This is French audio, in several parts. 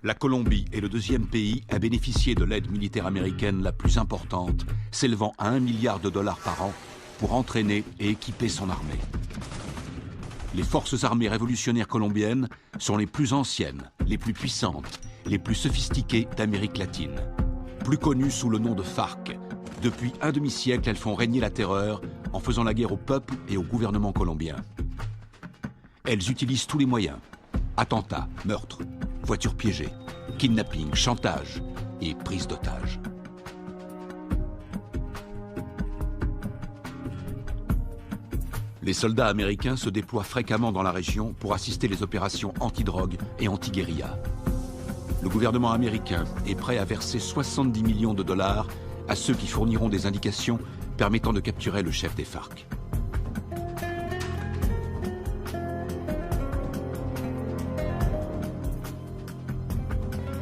La Colombie est le deuxième pays à bénéficier de l'aide militaire américaine la plus importante, s'élevant à 1 milliard de dollars par an pour entraîner et équiper son armée. Les forces armées révolutionnaires colombiennes sont les plus anciennes, les plus puissantes, les plus sophistiquées d'Amérique latine. Plus connues sous le nom de FARC, depuis un demi-siècle, elles font régner la terreur en faisant la guerre au peuple et au gouvernement colombien. Elles utilisent tous les moyens: attentats, meurtres, voitures piégées, kidnapping, chantage et prise d'otages. Les soldats américains se déploient fréquemment dans la région pour assister les opérations anti-drogue et anti-guérilla. Le gouvernement américain est prêt à verser 70 millions de dollars à ceux qui fourniront des indications permettant de capturer le chef des FARC.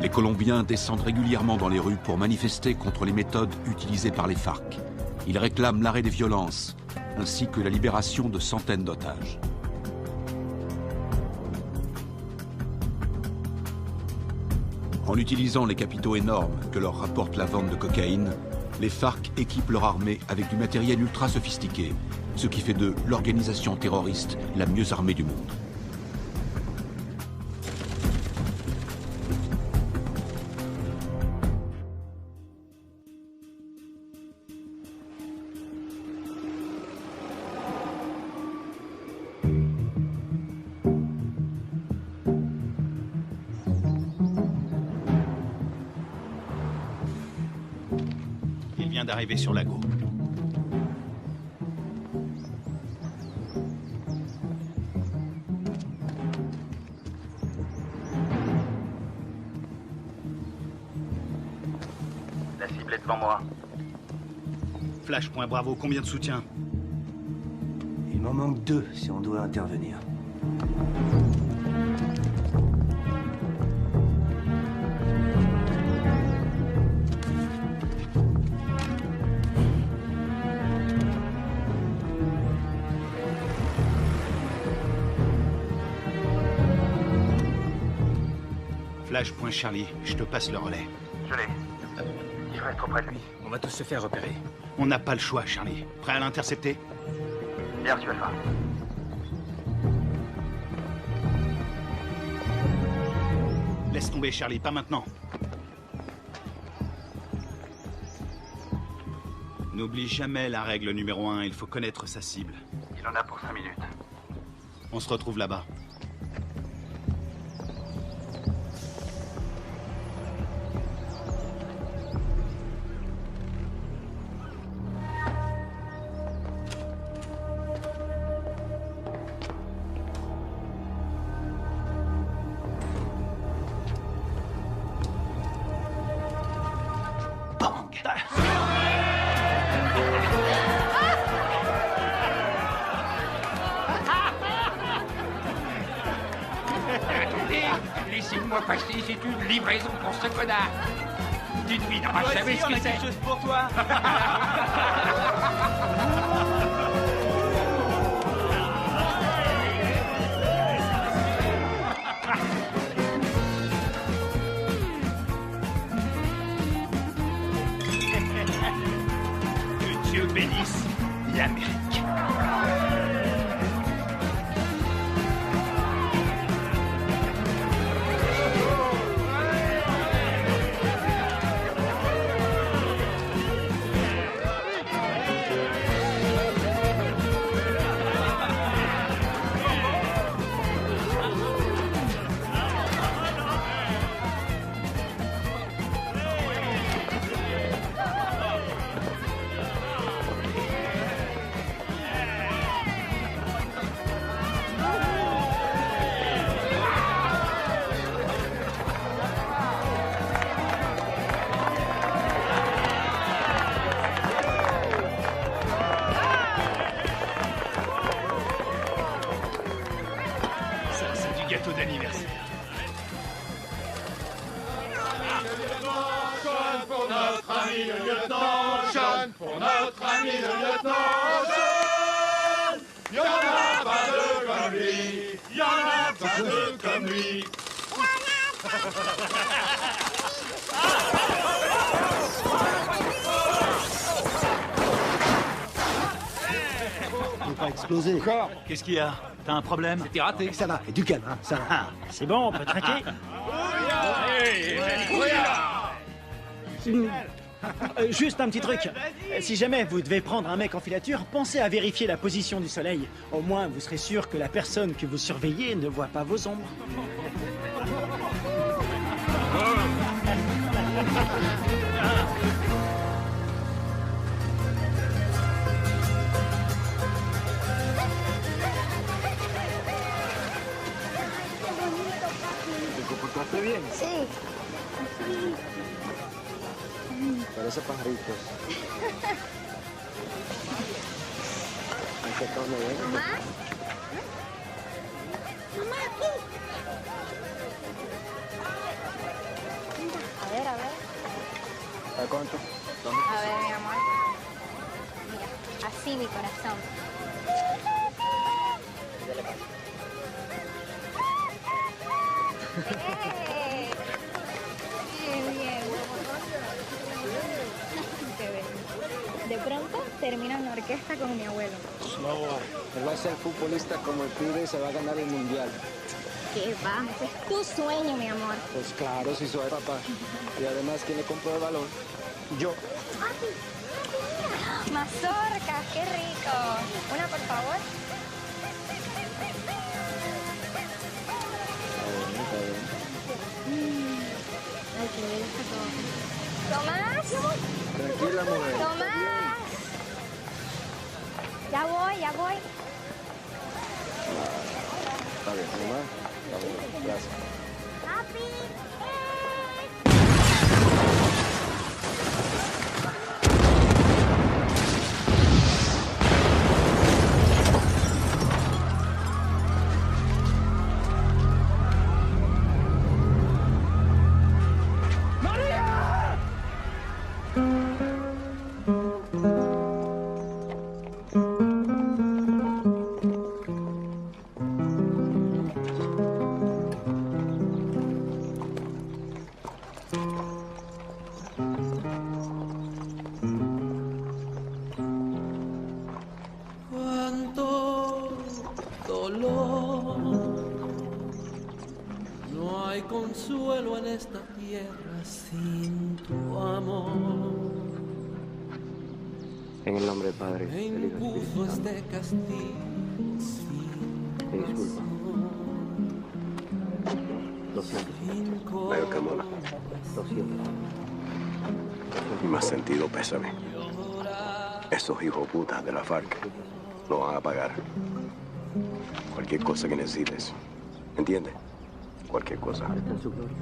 Les Colombiens descendent régulièrement dans les rues pour manifester contre les méthodes utilisées par les FARC. Ils réclament l'arrêt des violences, ainsi que la libération de centaines d'otages. En utilisant les capitaux énormes que leur rapporte la vente de cocaïne, les FARC équipent leur armée avec du matériel ultra sophistiqué, ce qui fait d'eux l'organisation terroriste la mieux armée du monde. D'arriver sur Lago. La cible est devant moi. Flash, point Bravo, combien de soutien? Il m'en manque 2 si on doit intervenir. Flash, point Charlie, je te passe le relais. Je l'ai. Je reste auprès de lui. On va tous se faire repérer. On n'a pas le choix, Charlie. Prêt à l'intercepter? Bien reçu, Alpha. Laisse tomber, Charlie, pas maintenant. N'oublie jamais la règle numéro 1, il faut connaître sa cible. Il en a pour 5 minutes. On se retrouve là-bas. Laissez-moi passer, c'est une livraison pour ce connard. Dites-lui, non, je savais ce que c'est. Chose pour toi. Que Dieu bénisse l'Amérique. Gâteau d'anniversaire. Jeune pour notre ami le lieutenant, jeune pour notre ami le lieutenant, jeune. Y'en a pas deux comme lui, y'en a pas deux comme lui. Y'en a Faut pas exploser. Encore. Qu'est-ce qu'il y a? T'as un problème? T'es raté. Ça va, et du calme, hein, ça va. Ah, c'est bon, on peut traquer. Juste un petit truc. Si jamais vous devez prendre un mec en filature, pensez à vérifier la position du soleil. Au moins, vous serez sûr que la personne que vous surveillez ne voit pas vos ombres. ¿Te comportaste bien? Sí. Parece pajaritos. Mamá. Mamá, aquí. A ver, a ver. ¿A cuánto? A ver, mi amor. Mira, así mi corazón. ¡Eh! Bien, bien. Qué bien. De pronto termino en la orquesta con mi abuelo. No, él va a ser futbolista como el pibe y se va a ganar el mundial. ¿Qué va? Ese es tu sueño, mi amor. Pues claro, si soy papá. Y además, ¿quién le compró el balón? Yo. Mazorcas, qué rico. Una, por favor. Ay, qué bien está todo. ¿Tomás? Tranquila, mujer. ¡Tomás! Ya voy, ya voy. Está bien, mamá. Está bien, gracias. ¡Papi! Cuánto dolor, no hay consuelo en esta tierra sin tu amor. En el nombre del Padre, Me del Hijo y del impuso Espíritu Santo. este castigo sin Te disculpa. Lo siento. Mayor Carmona. Lo siento. Y más sentido pésame. Esos hijos putas de la FARC lo van a pagar. Cualquier cosa que necesites. ¿Entiendes? Cualquier cosa. Está en su gloria.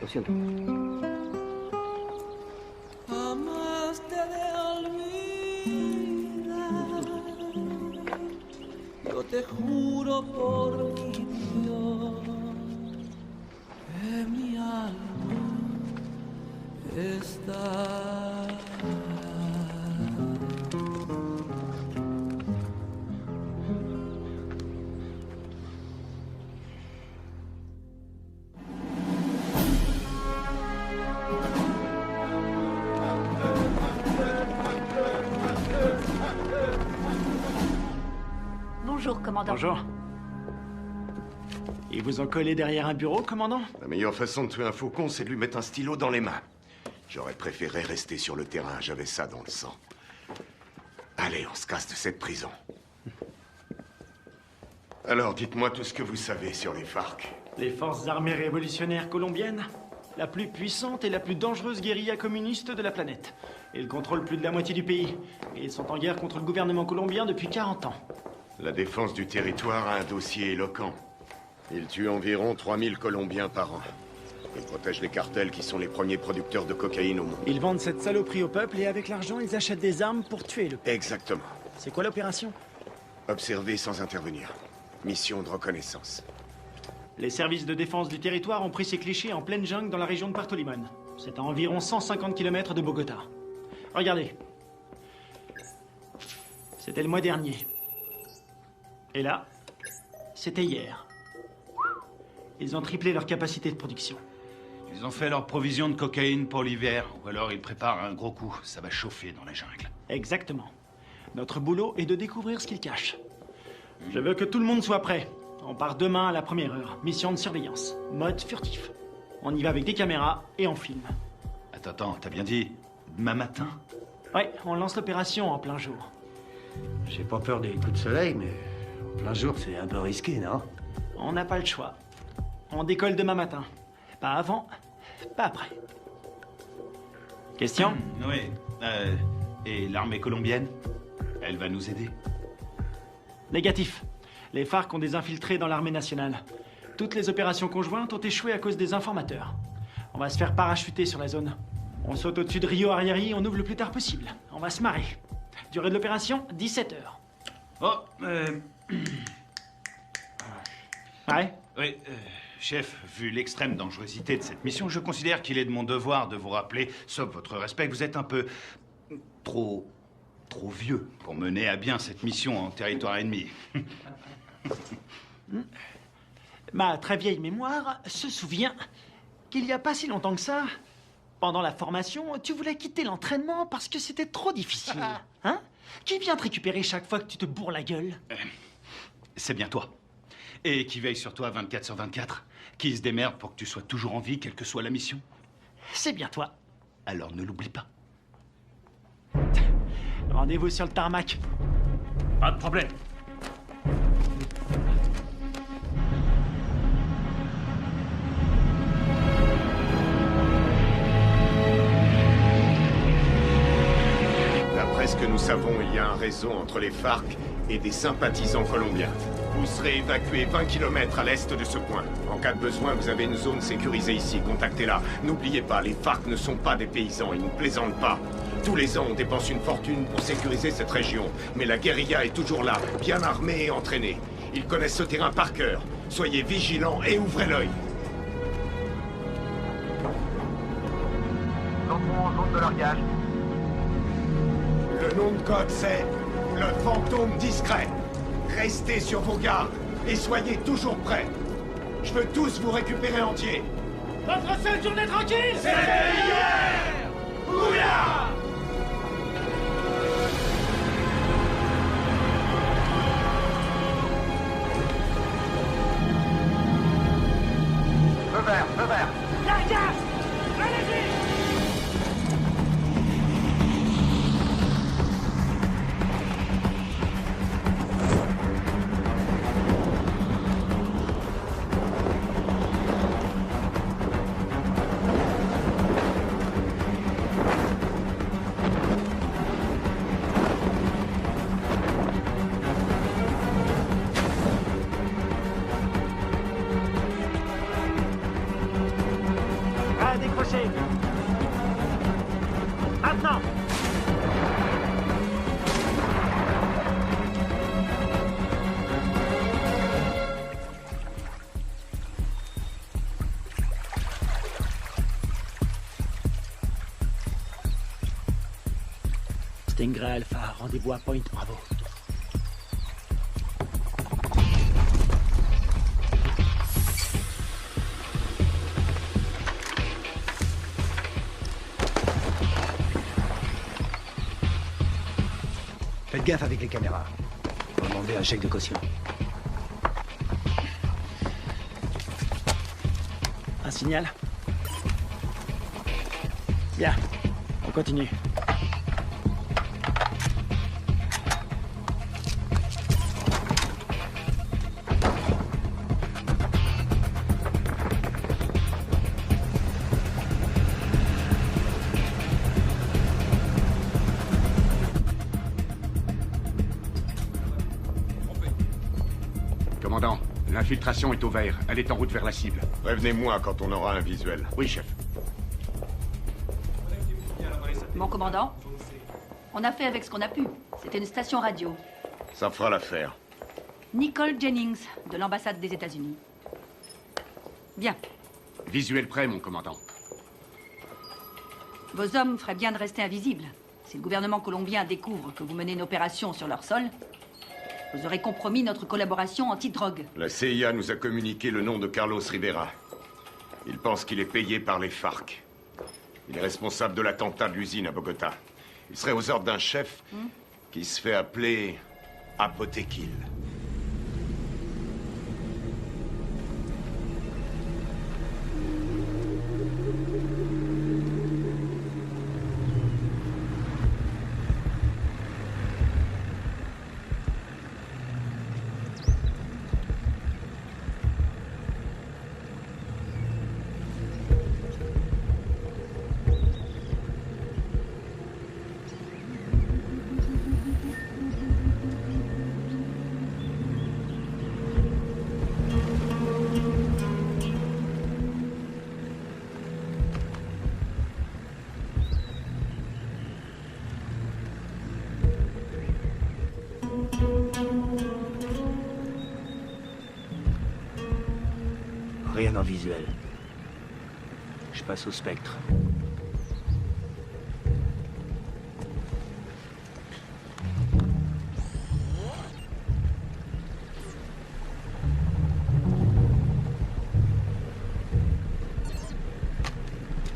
Lo siento. jamás te de olvidar. Yo te juro por mi Dios que mi alma está. Bonjour, commandant. Bonjour. Ils vous ont collé derrière un bureau, commandant? La meilleure façon de tuer un faucon, c'est de lui mettre un stylo dans les mains. J'aurais préféré rester sur le terrain, j'avais ça dans le sang. Allez, on se casse de cette prison. Alors, dites-moi tout ce que vous savez sur les FARC. Les forces armées révolutionnaires colombiennes, la plus puissante et la plus dangereuse guérilla communiste de la planète. Ils contrôlent plus de la moitié du pays. Et ils sont en guerre contre le gouvernement colombien depuis 40 ans. La défense du territoire a un dossier éloquent. Ils tuent environ 3000 Colombiens par an. Ils protègent les cartels qui sont les premiers producteurs de cocaïne au monde. Ils vendent cette saloperie au peuple et avec l'argent, ils achètent des armes pour tuer le peuple. Exactement. C'est quoi l'opération? Observer sans intervenir. Mission de reconnaissance. Les services de défense du territoire ont pris ces clichés en pleine jungle dans la région de Puerto Limón. C'est à environ 150 km de Bogota. Regardez. C'était le mois dernier. Et là, c'était hier. Ils ont triplé leur capacité de production. Ils ont fait leur provision de cocaïne pour l'hiver, ou alors ils préparent un gros coup. Ça va chauffer dans la jungle. Exactement. Notre boulot est de découvrir ce qu'ils cachent. Je veux que tout le monde soit prêt. On part demain à la première heure. Mission de surveillance. Mode furtif. On y va avec des caméras et on filme. Attends, t'as bien dit demain matin? Ouais, on lance l'opération en plein jour. J'ai pas peur des coups de soleil, mais en plein jour, c'est un peu risqué, non? On n'a pas le choix. On décolle demain matin. Pas avant, pas après. Question? Oui. Et l'armée colombienne? Elle va nous aider? Négatif. Les FARC ont des infiltrés dans l'armée nationale. Toutes les opérations conjointes ont échoué à cause des informateurs. On va se faire parachuter sur la zone. On saute au-dessus de Rio Arrieri, on ouvre le plus tard possible. On va se marrer. Durée de l'opération, 17 heures. Oh, Ouais? Oui, chef, vu l'extrême dangerosité de cette mission, je considère qu'il est de mon devoir de vous rappeler, sauf votre respect, que vous êtes un peu trop vieux pour mener à bien cette mission en territoire ennemi. Ma très vieille mémoire se souvient qu'il n'y a pas si longtemps que ça, pendant la formation, tu voulais quitter l'entraînement parce que c'était trop difficile. Hein? Qui vient te récupérer chaque fois que tu te bourres la gueule? C'est bien toi. Et qui veille sur toi 24/24. Qui se démerde pour que tu sois toujours en vie, quelle que soit la mission. C'est bien toi. Alors ne l'oublie pas. Rendez-vous sur le tarmac. Pas de problème. D'après ce que nous savons, il y a un réseau entre les FARC et des sympathisants colombiens. Vous serez évacué 20 km à l'est de ce point. En cas de besoin, vous avez une zone sécurisée ici. Contactez-la. N'oubliez pas, les FARC ne sont pas des paysans. Ils ne plaisantent pas. Tous les ans, on dépense une fortune pour sécuriser cette région. Mais la guérilla est toujours là, bien armée et entraînée. Ils connaissent ce terrain par cœur. Soyez vigilants et ouvrez l'œil. Nous entrons en zone de largage. Le nom de code, c'est le fantôme discret. Restez sur vos gardes et soyez toujours prêts. Je veux tous vous récupérer entiers. Votre seule journée tranquille, C'était hier! Oula! Feu vert, feu vert. Largage! Allez-y! À décrocher. Maintenant. Stingray Alpha, rendez-vous à Point Bravo. Faites gaffe avec les caméras. Faut demander un chèque de caution. Un signal? Bien, on continue. Commandant, l'infiltration est au vert. Elle est en route vers la cible. Prévenez-moi quand on aura un visuel. Oui, chef. Mon commandant, on a fait avec ce qu'on a pu. C'était une station radio. Ça fera l'affaire. Nicole Jennings, de l'ambassade des États-Unis. Bien. Visuel prêt, mon commandant. Vos hommes feraient bien de rester invisibles. Si le gouvernement colombien découvre que vous menez une opération sur leur sol, Vous aurez compromis notre collaboration anti-drogue. La CIA nous a communiqué le nom de Carlos Rivera. Il pense qu'il est payé par les FARC. Il est responsable de l'attentat de l'usine à Bogota. Il serait aux ordres d'un chef qui se fait appeler Apotekil. Rien en visuel. Je passe au spectre.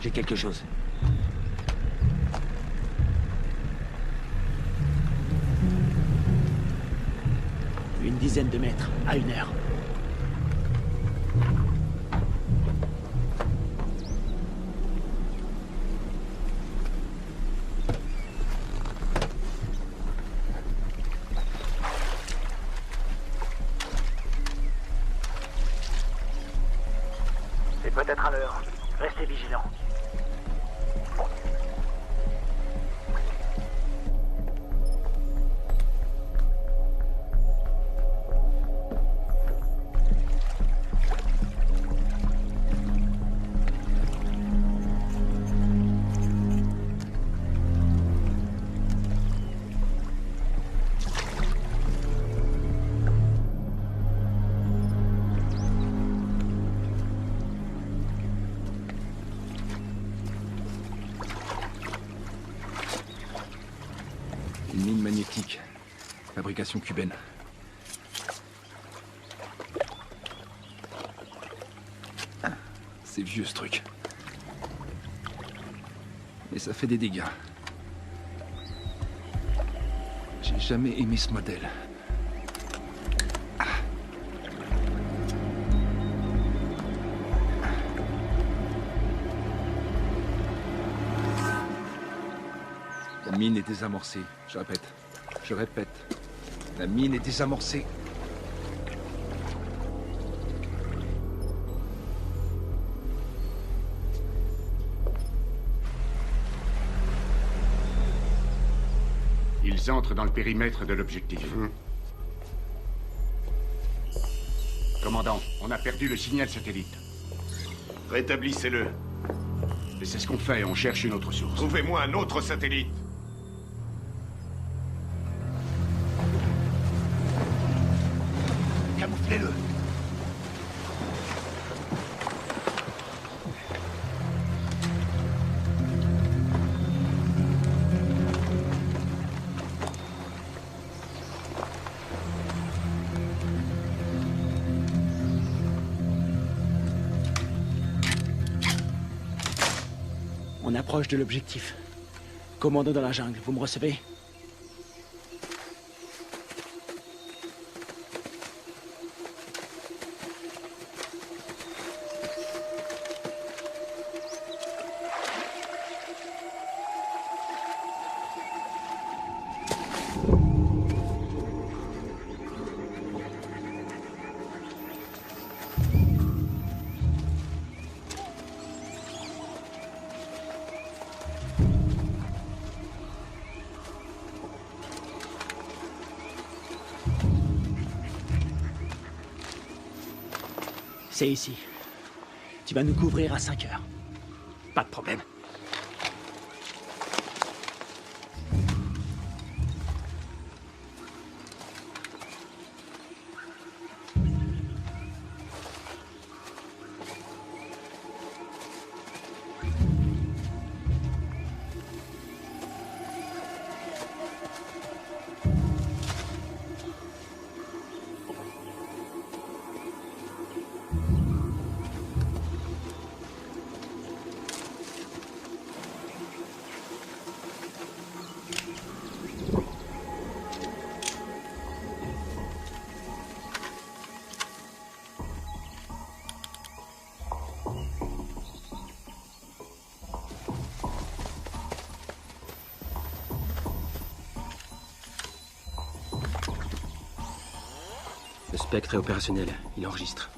J'ai quelque chose. Une dizaine de mètres, à 1 heure. C'est peut-être à l'heure. Restez vigilants. Une mine magnétique. Fabrication cubaine. C'est vieux ce truc. Mais ça fait des dégâts. J'ai jamais aimé ce modèle. La mine est désamorcée. Je répète. Je répète. La mine est désamorcée. Ils entrent dans le périmètre de l'objectif. Commandant, on a perdu le signal satellite. Rétablissez-le. Et c'est ce qu'on fait, on cherche une autre source. Trouvez-moi un autre satellite. Camouflez-le. On approche de l'objectif. Commando dans la jungle, vous me recevez? C'est ici. Tu vas nous couvrir à 5 heures. Pas de problème. Le spectre est opérationnel. Il enregistre.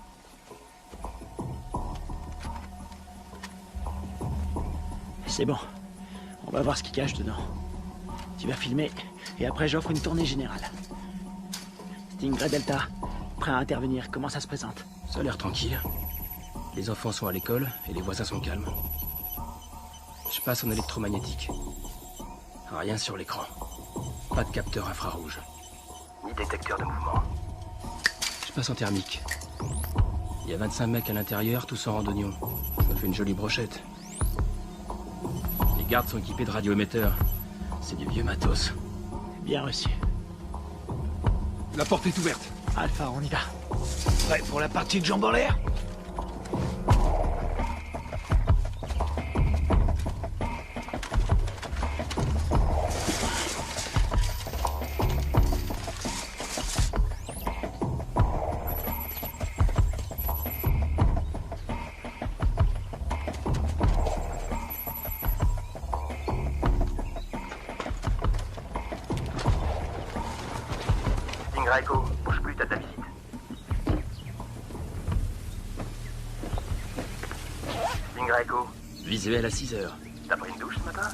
C'est bon. On va voir ce qu'il cache dedans. Tu vas filmer, et après j'offre une tournée générale. Stingray Delta, prêt à intervenir. Comment ça se présente? Ça a l'air tranquille. Les enfants sont à l'école, et les voisins sont calmes. Je passe en électromagnétique. Rien sur l'écran. Pas de capteur infrarouge. Ni détecteur de mouvement. Je passe en thermique. Il y a 25 mecs à l'intérieur, tous en randonnion. Ça fait une jolie brochette. Les gardes sont équipés de radioémetteurs. C'est du vieux matos. Bien reçu. La porte est ouverte. Alpha, on y va. Prêt pour la partie de jambes en l'air? Stingray Echo, bouge plus, t'as de la visite. Stingray Echo, Visuel à 6 heures. t'as pris une douche ce matin?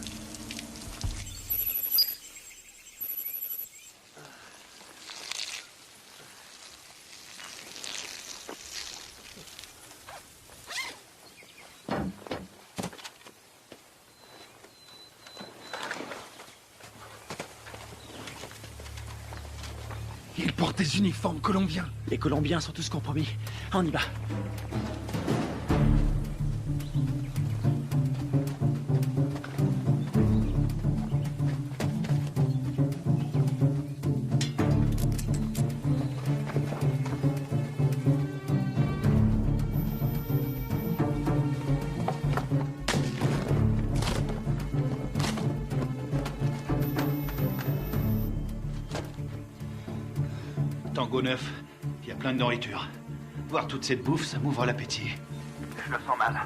Ils portent des uniformes colombiens. Les Colombiens sont tous compromis. On y va. Tango 9, il y a plein de nourriture. Voir toute cette bouffe, ça m'ouvre l'appétit. Je le sens mal.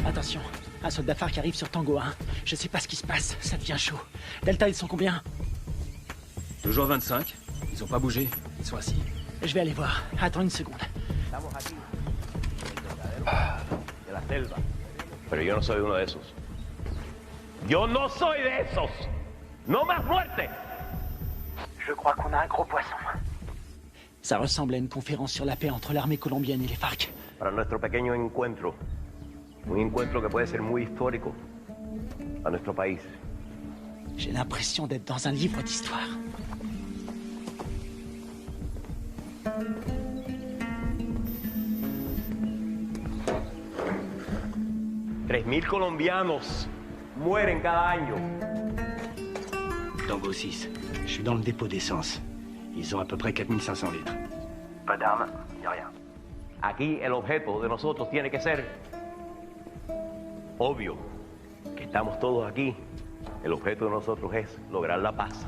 Attention, un soldat phare qui arrive sur Tango 1. Je sais pas ce qui se passe, ça devient chaud. Delta, ils sont combien? Toujours 25. Ils ont pas bougé. Ils sont assis. Je vais aller voir. Attends une seconde. De la selva. Pero yo no soy uno de esos. Yo no soy de esos. No más muerte. Je crois qu'on a un gros poisson. Ça ressemble à une conférence sur la paix entre l'armée colombienne et les FARC. Para nuestro pequeño encuentro. Un encuentro que puede ser muy histórico a nuestro país. J'ai l'impression d'être dans un livre d'histoire. $3,000 colombianos mueren cada año. Tango 6, je suis dans le dépôt d'essence. Ils ont à peu près 4500 litres. Pas d'armes, ni rien. Aquí el objeto de nosotros tiene que ser obvio. Que estamos todos aquí. El objeto de nosotros es lograr la paz.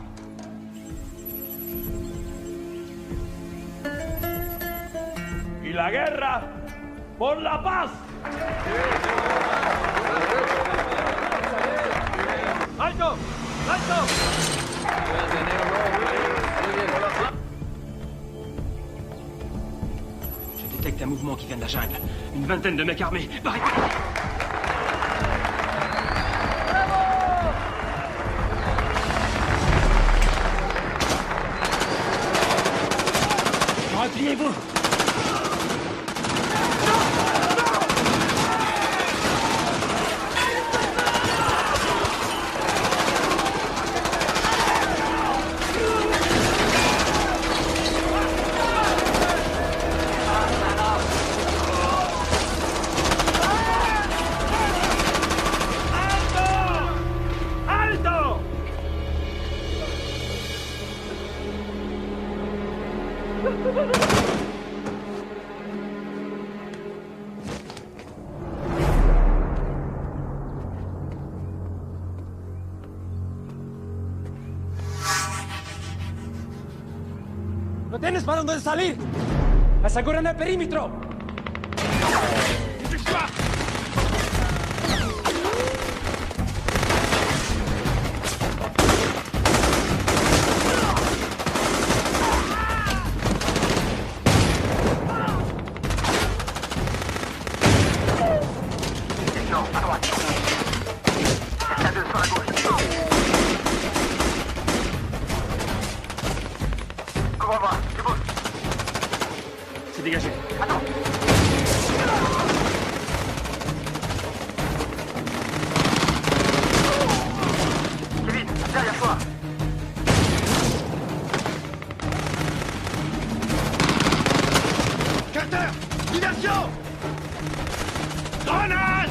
Y la guerra por la paz. ¡Alto! ¡Alto! Je détecte un mouvement qui vient de la jungle. Une vingtaine de mecs armés. Barricade! Repliez-vous! ¿No tienes para dónde salir? ¡Aseguren el perímetro! c'est dégagé. Attends. Kevin, derrière toi. Carter! Diversion! Grenade!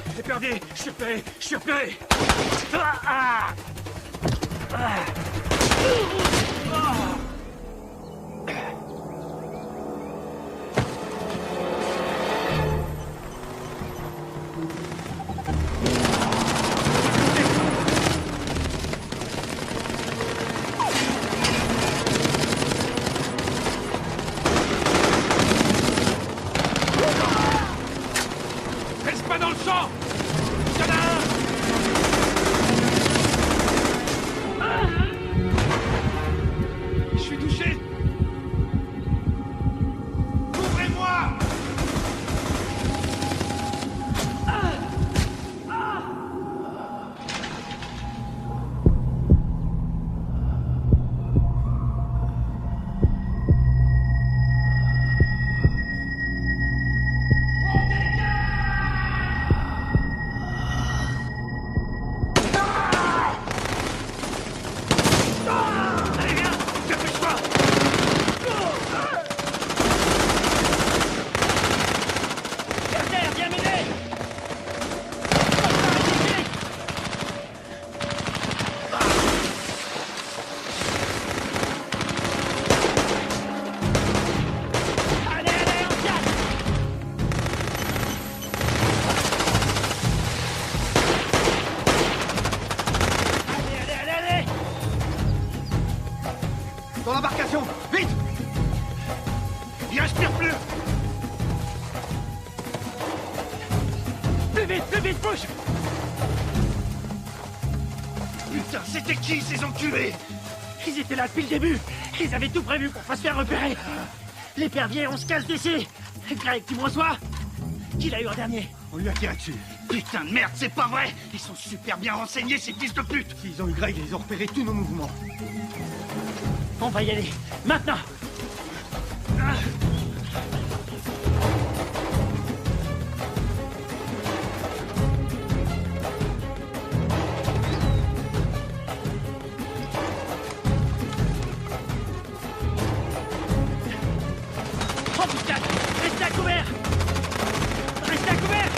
J'ai perdu. Je suis repéré. Reste pas dans le champ! Il y en a un! Je suis touché! Ouvrez-moi! Allez, viens! Dépêche-toi! Carter, viens m'aider! Allez, allez, on tient! Allez! Dans l'embarcation! Vite! Il respire plus! Plus vite, bouge! Putain, c'était qui ces enculés? Ils étaient là depuis le début. Ils avaient tout prévu pour pas se faire repérer. L'épervier, on se casse d'ici. Greg, tu me reçois? Qui l'a eu en dernier? On lui a tiré dessus. Putain de merde, c'est pas vrai! Ils sont super bien renseignés, ces fils de pute! S'ils ont eu Greg, ils ont repéré tous nos mouvements. On va y aller. Maintenant. Oh putain! Restez à couvert! Restez à couvert!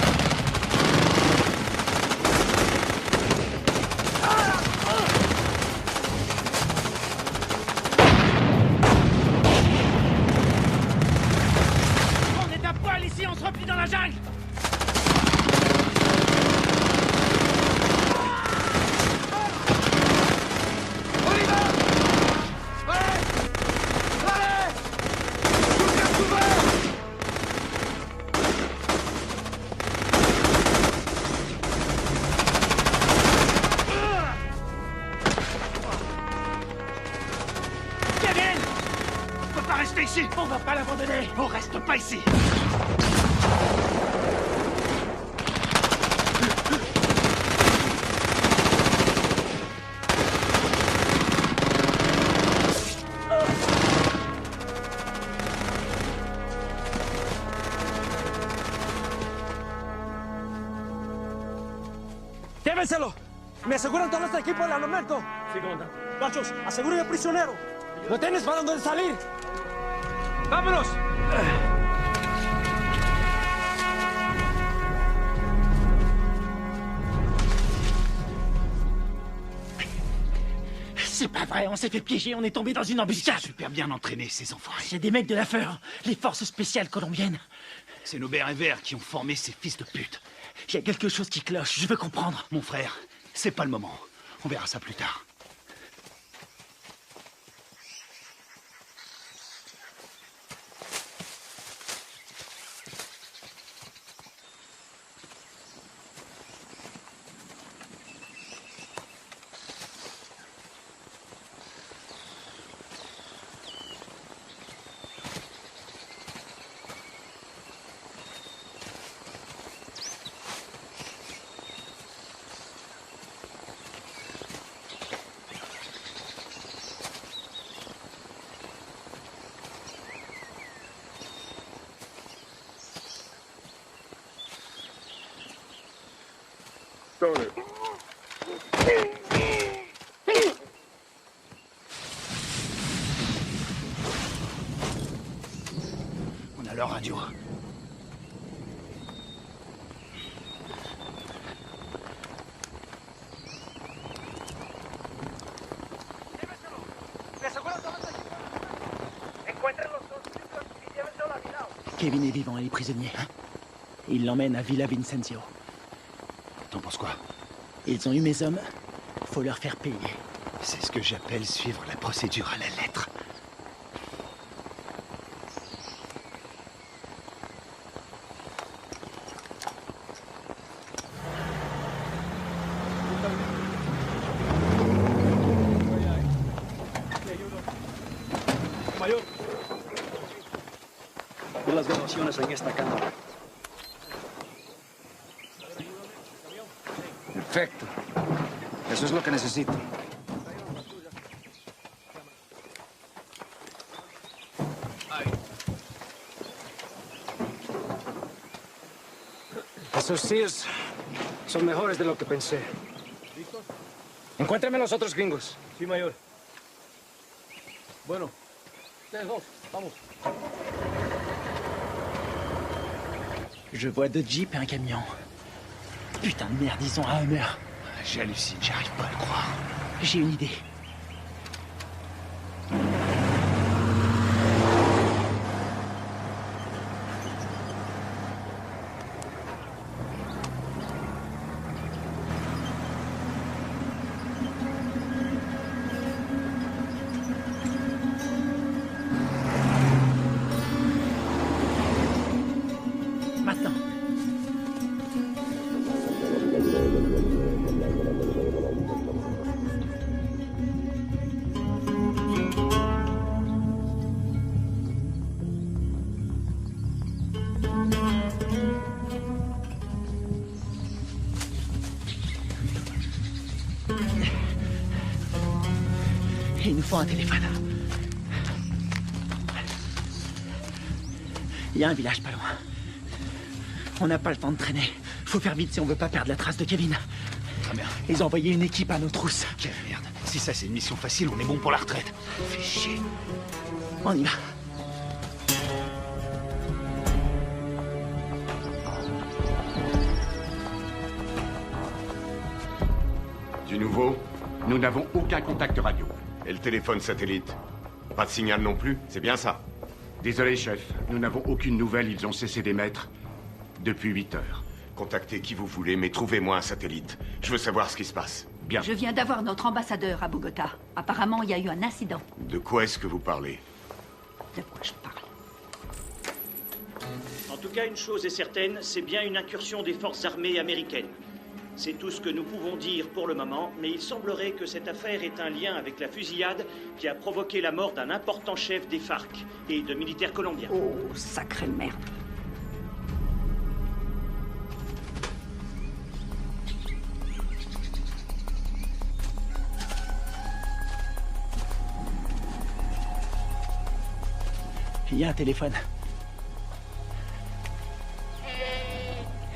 On est à poil ici, on se replie dans la jungle! On y va! Allez! Allez! Tout bien couvert! Kevin! On peut pas rester ici! On va pas l'abandonner! On reste pas ici! ¡Llévenselo! Me aseguran todo este equipo del armamento. Sí, comandante. Machos, aseguren al prisionero. ¿No tienes para dónde salir? ¡Vámonos! C'est pas vrai, on s'est fait piéger, on est tombé dans une embuscade. Super bien entraînés, ces enfoirés. C'est des mecs de la FEUR, les forces spéciales colombiennes. C'est nos bérets verts qui ont formé ces fils de pute. Il y a quelque chose qui cloche, je veux comprendre. Mon frère, c'est pas le moment. On verra ça plus tard. Stoner. On a leur radio. Kevin est vivant et est prisonnier. Il l'emmène à Villa Vincenzio. T'en penses quoi? Ils ont eu mes hommes. Faut leur faire payer. C'est ce que j'appelle suivre la procédure à la lettre. Mayor, vi las grabaciones en esta cámara. Perfecto. Eso es lo que necesito. Esos Sears son mejores de lo que pensé. Encuéntrame los otros gringos. Sí, mayor. Bueno, ustedes dos, vamos. Je vois deux jeeps et un camion. Putain de merde, ils ont un Hummer. J'hallucine, j'arrive pas à le croire. J'ai une idée. Maintenant. Il nous faut un téléphone. Il y a un village pas loin. On n'a pas le temps de traîner. Faut faire vite si on veut pas perdre la trace de Kevin. Ah merde. Ils ont envoyé une équipe à nos trousses. Quelle merde. Si ça c'est une mission facile, on est bon pour la retraite. Fais chier. On y va. Du nouveau? Nous n'avons aucun contact radio. Et le téléphone satellite? Pas de signal non plus, c'est bien ça? Désolé, chef. Nous n'avons aucune nouvelle. Ils ont cessé d'émettre depuis 8 heures. Contactez qui vous voulez, mais trouvez-moi un satellite. Je veux savoir ce qui se passe. Bien. Je viens d'avoir notre ambassadeur à Bogota. Apparemment, il y a eu un incident. De quoi est-ce que vous parlez? De quoi je parle? En tout cas, une chose est certaine, c'est bien une incursion des forces armées américaines. C'est tout ce que nous pouvons dire pour le moment, mais il semblerait que cette affaire ait un lien avec la fusillade qui a provoqué la mort d'un important chef des FARC et de militaires colombiens. Oh, sacrée merde. Il y a un téléphone.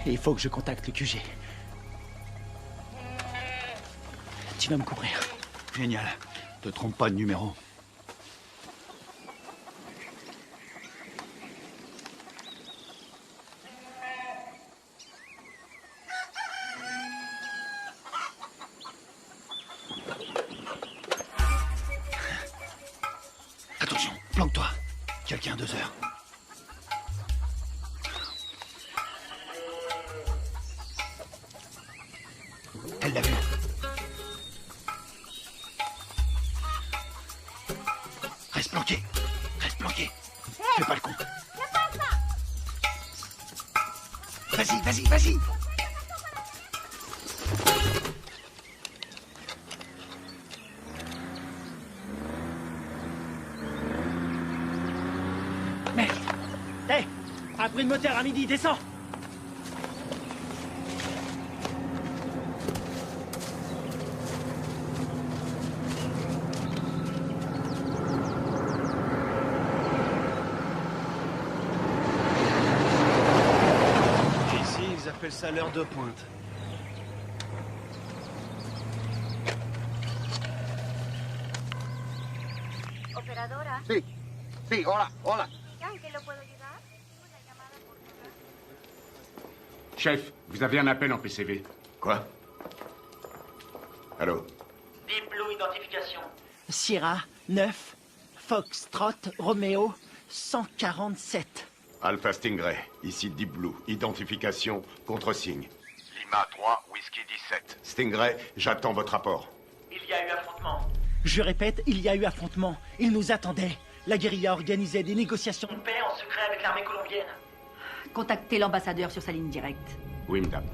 Il faut que je contacte le QG. Tu vas me couvrir. Génial. Te trompe pas de numéro. Attention, planque-toi. Quelqu'un à 2 heures. Elle l'a vu. Reste planqué. Reste planqué. Fais pas le con. Vas-y, vas-y, vas-y. Merde. Hé, un bruit de moteur à midi, descends. Ici, ils appellent ça l'heure de pointe. Sí. Sí, hola, hola. Chef, vous avez un appel en PCV. Quoi? Allô? Deep Blue Identification. Sierra 9, Foxtrot, Romeo 147. Alpha Stingray, ici Deep Blue. Identification, contre-signe. Lima 3, Whisky 17. Stingray, j'attends votre rapport. Il y a eu affrontement. Je répète, il y a eu affrontement. Ils nous attendaient. La guérilla organisait des négociations de paix en secret avec l'armée colombienne. Contactez l'ambassadeur sur sa ligne directe. Oui, madame.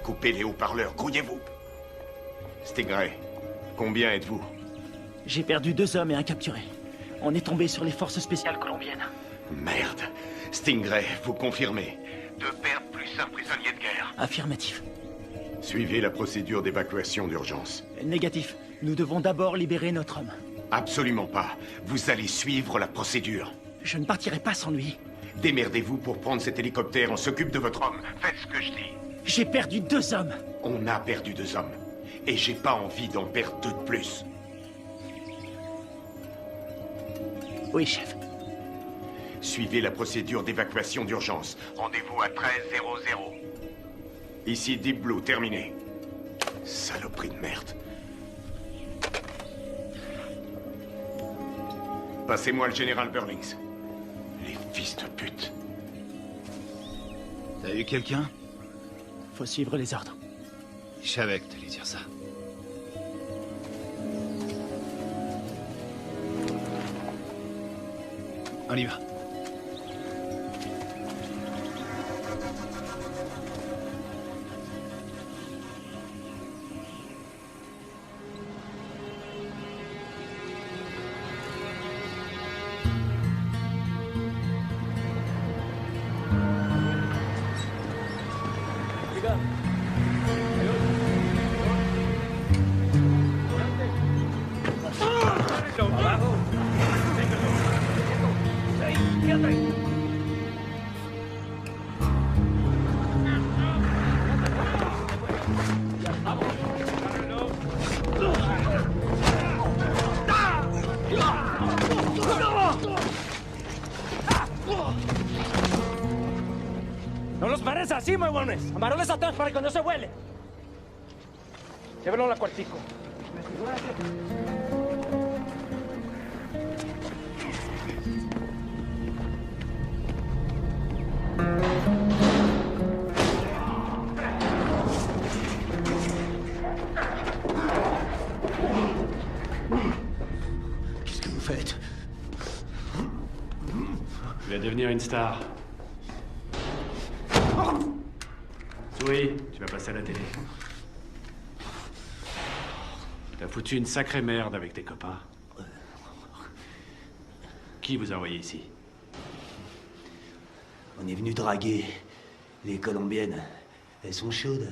Coupez les haut-parleurs, grouillez-vous. Stingray, combien êtes-vous? J'ai perdu 2 hommes et un capturé. On est tombé sur les forces spéciales colombiennes. Merde. Stingray, vous confirmez? 2 pertes plus un prisonnier de guerre. Affirmatif. Suivez la procédure d'évacuation d'urgence. Négatif. Nous devons d'abord libérer notre homme. Absolument pas. Vous allez suivre la procédure. Je ne partirai pas sans lui. Démerdez-vous pour prendre cet hélicoptère. On s'occupe de votre homme. Faites ce que je dis. J'ai perdu 2 hommes. On a perdu 2 hommes. Et j'ai pas envie d'en perdre 2 de plus. Oui, chef. Suivez la procédure d'évacuation d'urgence. Rendez-vous à 13:00. Ici Deep Blue, terminé. Saloperie de merde. Passez-moi le général Burlings. Les fils de pute. T'as eu quelqu'un? Faut suivre les ordres. Je savais que t'allais dire ça. On y va. ¡No los pares así, huevones! ¡Amarroles a todos para que no se vuele! Llévenlo al cuartico. Qu'est-ce que vous faites? Tu vas devenir une star. Oui, tu vas passer à la télé. T'as foutu une sacrée merde avec tes copains. Qui vous a envoyé ici? On est venu draguer les Colombiennes. Elles sont chaudes.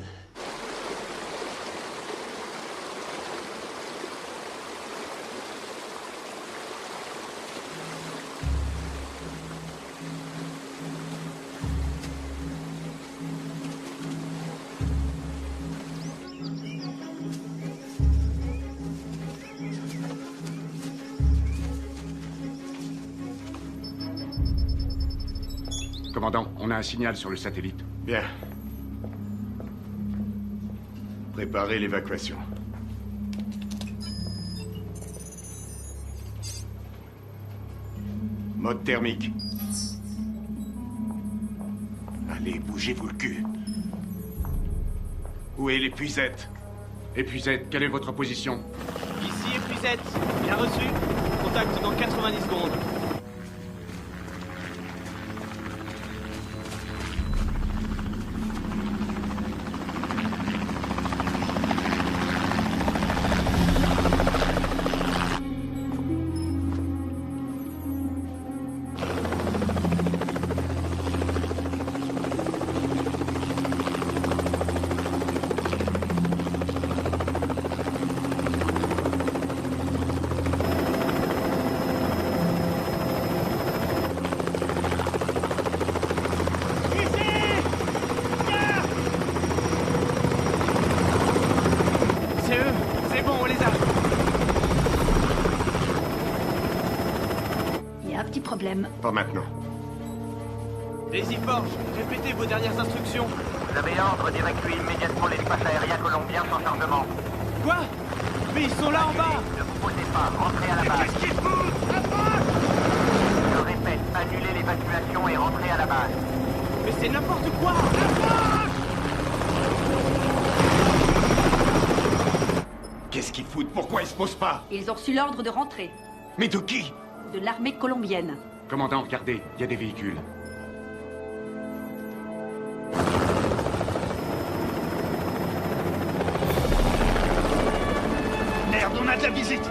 Commandant, on a un signal sur le satellite. Bien. Préparez l'évacuation. Mode thermique. Allez, bougez-vous le cul. Où est l'épuisette? Épuisette, quelle est votre position? Ici épuisette. Bien reçu. Contact dans 90 secondes. petit problème. Pas maintenant. Daisy Forge, répétez vos dernières instructions. Vous avez ordre d'évacuer immédiatement l'espace aérien colombien sans chargement. Quoi? Mais ils sont là en bas! Ne vous posez pas, rentrez à la base. Qu'est-ce qu'il fout? Je répète, annulez l'évacuation et rentrez à la base. Mais c'est n'importe quoi! Qu'est-ce qu'ils foutent? Pourquoi ils se posent pas? Ils ont reçu l'ordre de rentrer. Mais de qui? De l'armée colombienne. Commandant, regardez, il y a des véhicules. Merde, on a de la visite!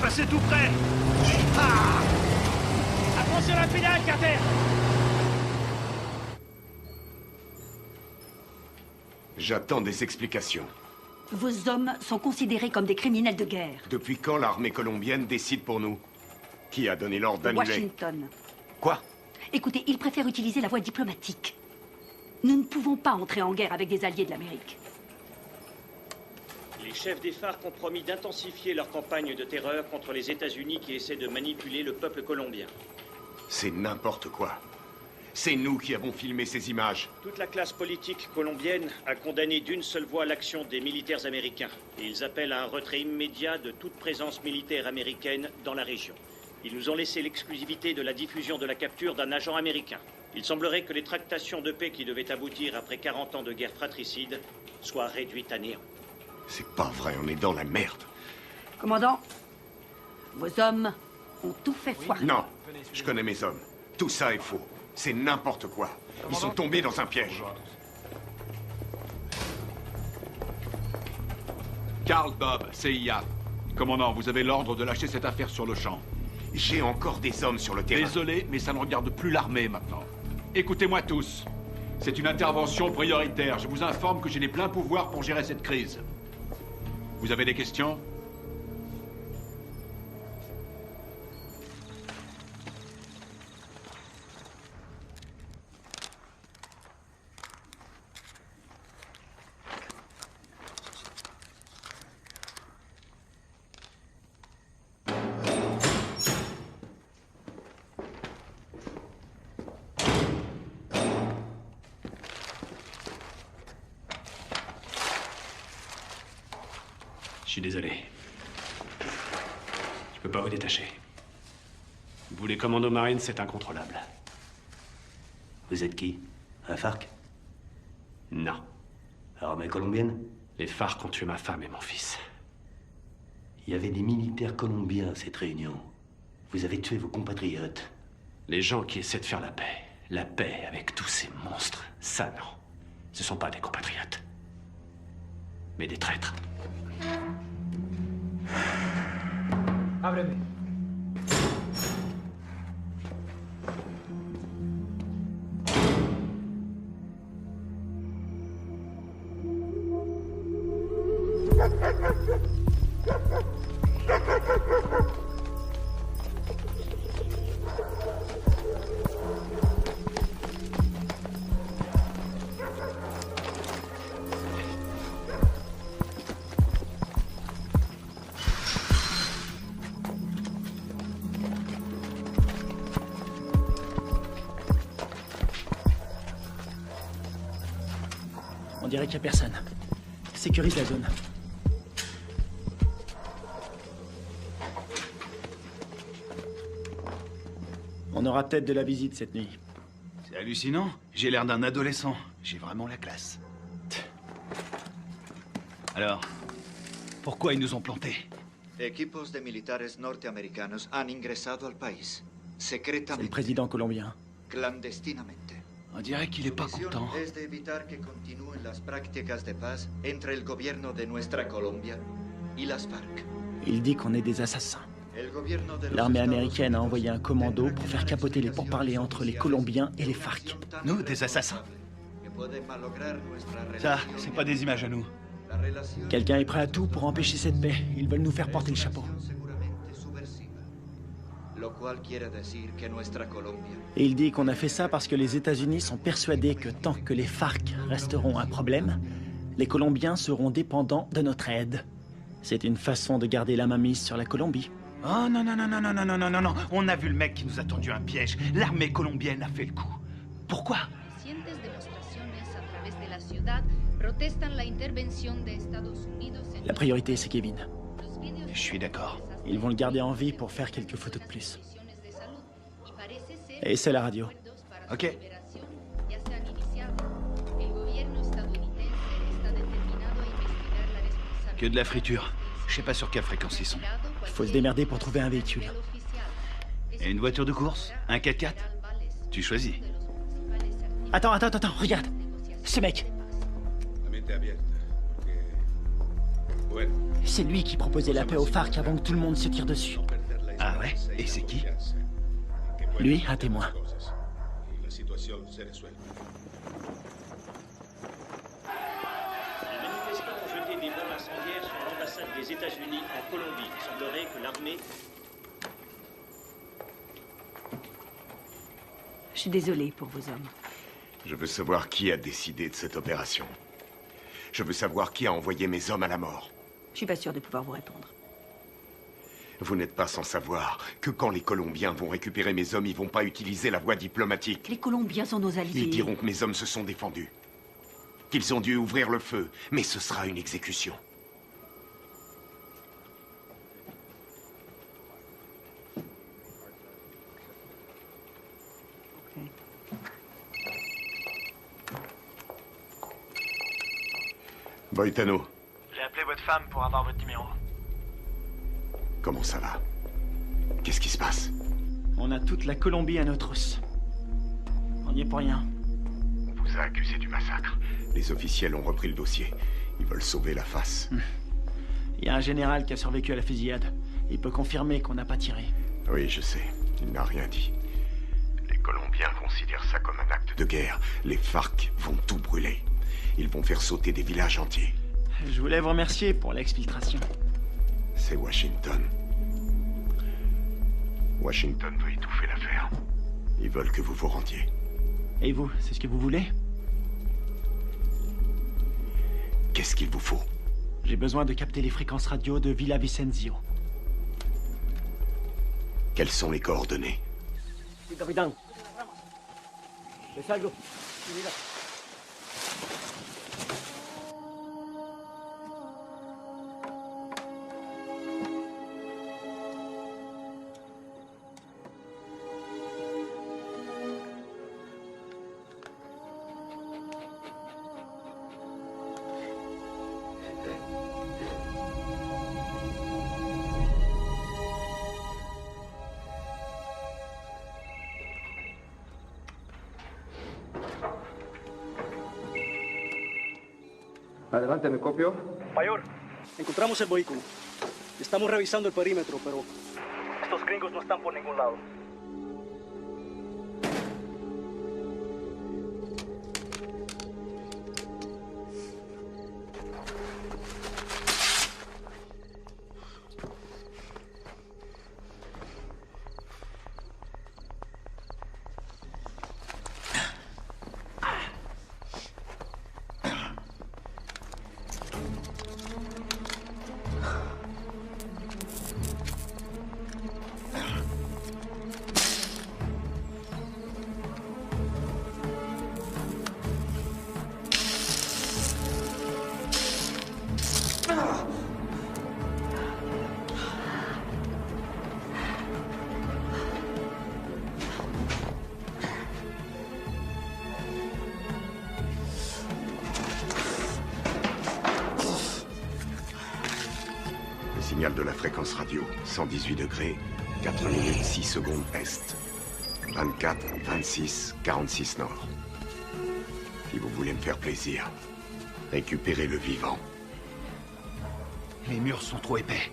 C'est tout près. Ah! Attention à la pédale, Carter! J'attends des explications. Vos hommes sont considérés comme des criminels de guerre. Depuis quand l'armée colombienne décide pour nous? Qui a donné l'ordre d'annuler? Washington. Quoi? Écoutez, ils préfèrent utiliser la voie diplomatique. Nous ne pouvons pas entrer en guerre avec des alliés de l'Amérique. Les chefs des FARC ont promis d'intensifier leur campagne de terreur contre les États-Unis qui essaient de manipuler le peuple colombien. C'est n'importe quoi. C'est nous qui avons filmé ces images. Toute la classe politique colombienne a condamné d'une seule voix l'action des militaires américains. Et ils appellent à un retrait immédiat de toute présence militaire américaine dans la région. Ils nous ont laissé l'exclusivité de la diffusion de la capture d'un agent américain. Il semblerait que les tractations de paix qui devaient aboutir après 40 ans de guerre fratricide soient réduites à néant. C'est pas vrai, on est dans la merde. Commandant, vos hommes ont tout fait foirer. Non, je connais mes hommes. Tout ça est faux. C'est n'importe quoi. Ils sont tombés dans un piège. Carl Bob, CIA. Commandant, vous avez l'ordre de lâcher cette affaire sur le champ. J'ai encore des hommes sur le terrain. Désolé, mais ça ne regarde plus l'armée maintenant. Écoutez-moi tous. C'est une intervention prioritaire. Je vous informe que j'ai les pleins pouvoirs pour gérer cette crise. Vous avez des questions? Je suis désolé. Je peux pas vous détacher. Vous, les commandos marines, c'est incontrôlable. Vous êtes qui? Un FARC? Non. Armée colombienne? Les FARC ont tué ma femme et mon fils. Il y avait des militaires colombiens à cette réunion. Vous avez tué vos compatriotes. Les gens qui essaient de faire la paix avec tous ces monstres, ça non. Ce sont pas des compatriotes. Mais des traîtres. Ábreme. On dirait qu'il n'y a personne. Sécurise la zone. On aura peut-être de la visite cette nuit. C'est hallucinant. J'ai l'air d'un adolescent. J'ai vraiment la classe. Alors, pourquoi ils nous ont plantés? Equipos de militares norteamericanos han ingresado al país. C'est le Secretamente. président colombien. Clandestinamente. On dirait qu'il est pas Su misión content. es de evitar que continúen las prácticas de paz entre el gobierno de nuestra Colombia y las FARC. Il dit qu'on est des assassins. El gobierno de los L'armée Estados américaine a envoyé un commando pour faire capoter les pourparlers entre les Colombiens et les FARC. Nous, des assassins. que pueden malograr nuestra Ça, relación c'est pas des images à nous. La relación Quelqu'un est prêt à tout pour empêcher cette paix. Ils veulent nous faire porter le chapeau. seguramente subversiva. Lo cual quiere decir que nuestra Colombia Et il dit qu'on a fait ça parce que les États-Unis sont persuadés que tant que les FARC resteront un problème, les Colombiens seront dépendants de notre aide. C'est une façon de garder la mainmise sur la Colombie. Oh non, non, non, non, non, non, non, non, non, non. On a vu le mec qui nous a tendu un piège. L'armée colombienne a fait le coup. Pourquoi? Recientes demostraciones a través de la ciudad protestan la intervención de Estados Unidos en La priorité, c'est Kevin. los videos Je suis d'accord. Ils vont le garder en vie pour faire quelques photos de plus. de salud y parece ser Et c'est la radio. Ok. ya se han iniciado. El gobierno estadounidense está determinado a investigar la responsabilidad. Que de la friture. Je sais pas sur quelle fréquence ils sont. Il faut se démerder pour trouver un véhicule. Et une voiture de course? Un 4x4? Tu choisis. Attends, regarde. Ce mec, c'est lui qui proposait la paix aux FARC avant que tout le monde se tire dessus. Ah ouais? Et c'est qui? Lui, un témoin. Les manifestants ont jeté des bombes incendiaires sur l'ambassade des États-Unis en Colombie. Il semblerait que l'armée... Je suis désolée pour vos hommes. Je veux savoir qui a décidé de cette opération. Je veux savoir qui a envoyé mes hommes à la mort. Je suis pas sûre de pouvoir vous répondre. Vous n'êtes pas sans savoir que quand les Colombiens vont récupérer mes hommes, ils vont pas utiliser la voie diplomatique. Les Colombiens sont nos alliés. Ils diront que mes hommes se sont défendus. Qu'ils ont dû ouvrir le feu, mais ce sera une exécution. Boitano, J'ai appelé votre femme pour avoir votre numéro. comment ça va? Qu'est-ce qui se passe? On a toute la Colombie à nos trousses. On n'y est pour rien. On vous a accusé du massacre. Les officiels ont repris le dossier. Ils veulent sauver la face. Il y a un général qui a survécu à la fusillade. Il peut confirmer qu'on n'a pas tiré. Oui, je sais. Il n'a rien dit. Les Colombiens considèrent ça comme un acte de guerre. Les FARC vont tout brûler. Ils vont faire sauter des villages entiers. Je voulais vous remercier pour l'exfiltration. C'est Washington. Washington veut étouffer l'affaire. Ils veulent que vous vous rendiez. Et vous, c'est ce que vous voulez? Qu'est-ce qu'il vous faut? J'ai besoin de capter les fréquences radio de Villa Vicenzio. Quelles sont les coordonnées? Sí, capitán. Le salgo. Mira. Adelante, ¿me copio? Mayor, encontramos el vehículo. Estamos revisando el perímetro, pero estos gringos no están por ningún lado. signal de la fréquence radio. 118 degrés, 4 minutes 6 secondes est. 24, 26, 46 nord. Si vous voulez me faire plaisir, récupérez le vivant. Les murs sont trop épais.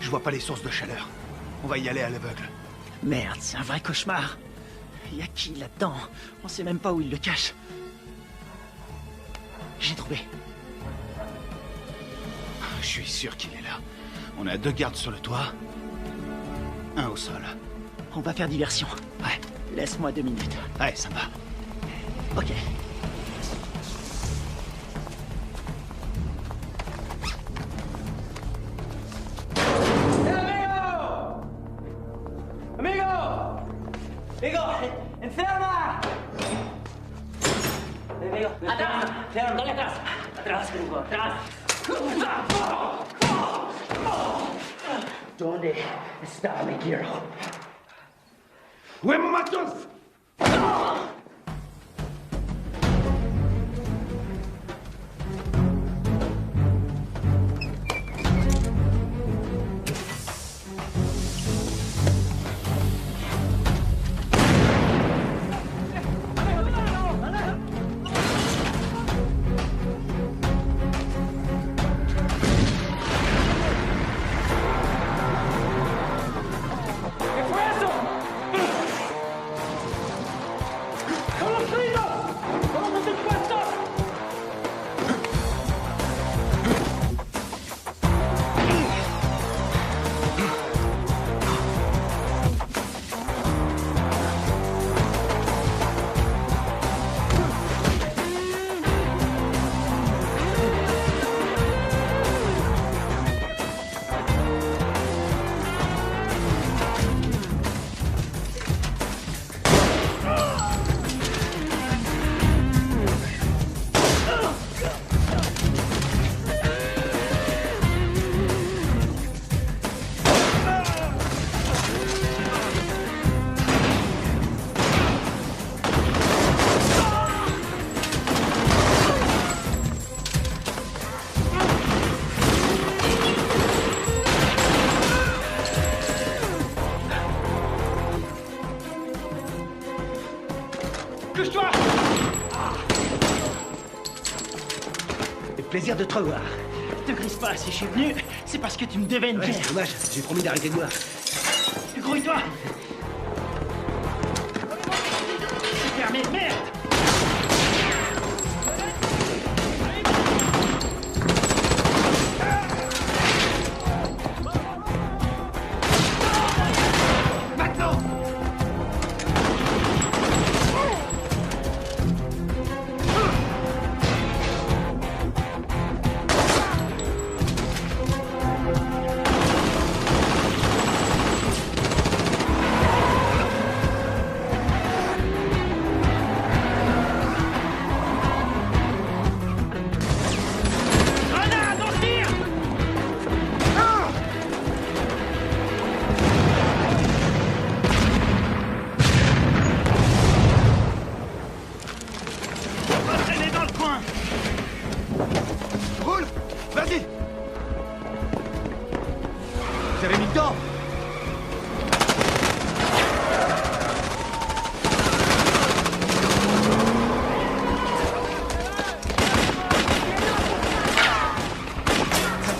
Je vois pas les sources de chaleur. On va y aller à l'aveugle. Merde, c'est un vrai cauchemar. Y a qui là-dedans? On sait même pas où il le cache. J'ai trouvé. Je suis sûr qu'il est là. On a 2 gardes sur le toit. 1 au sol. On va faire diversion. Ouais, laisse-moi 2 minutes. Ouais, sympa. Ok. ¡Vigo! ¡Enferma! Vigo, atrás, dale atrás. Atrás, Vigo, atrás. ¿Dónde está mi hero? ¡Huemo matos! Plaisir de te revoir. Te grise pas, si je suis venu, c'est parce que tu me devais une bière. Dommage, j'ai promis d'arrêter de boire. Grouille-toi. C'est fermé, merde.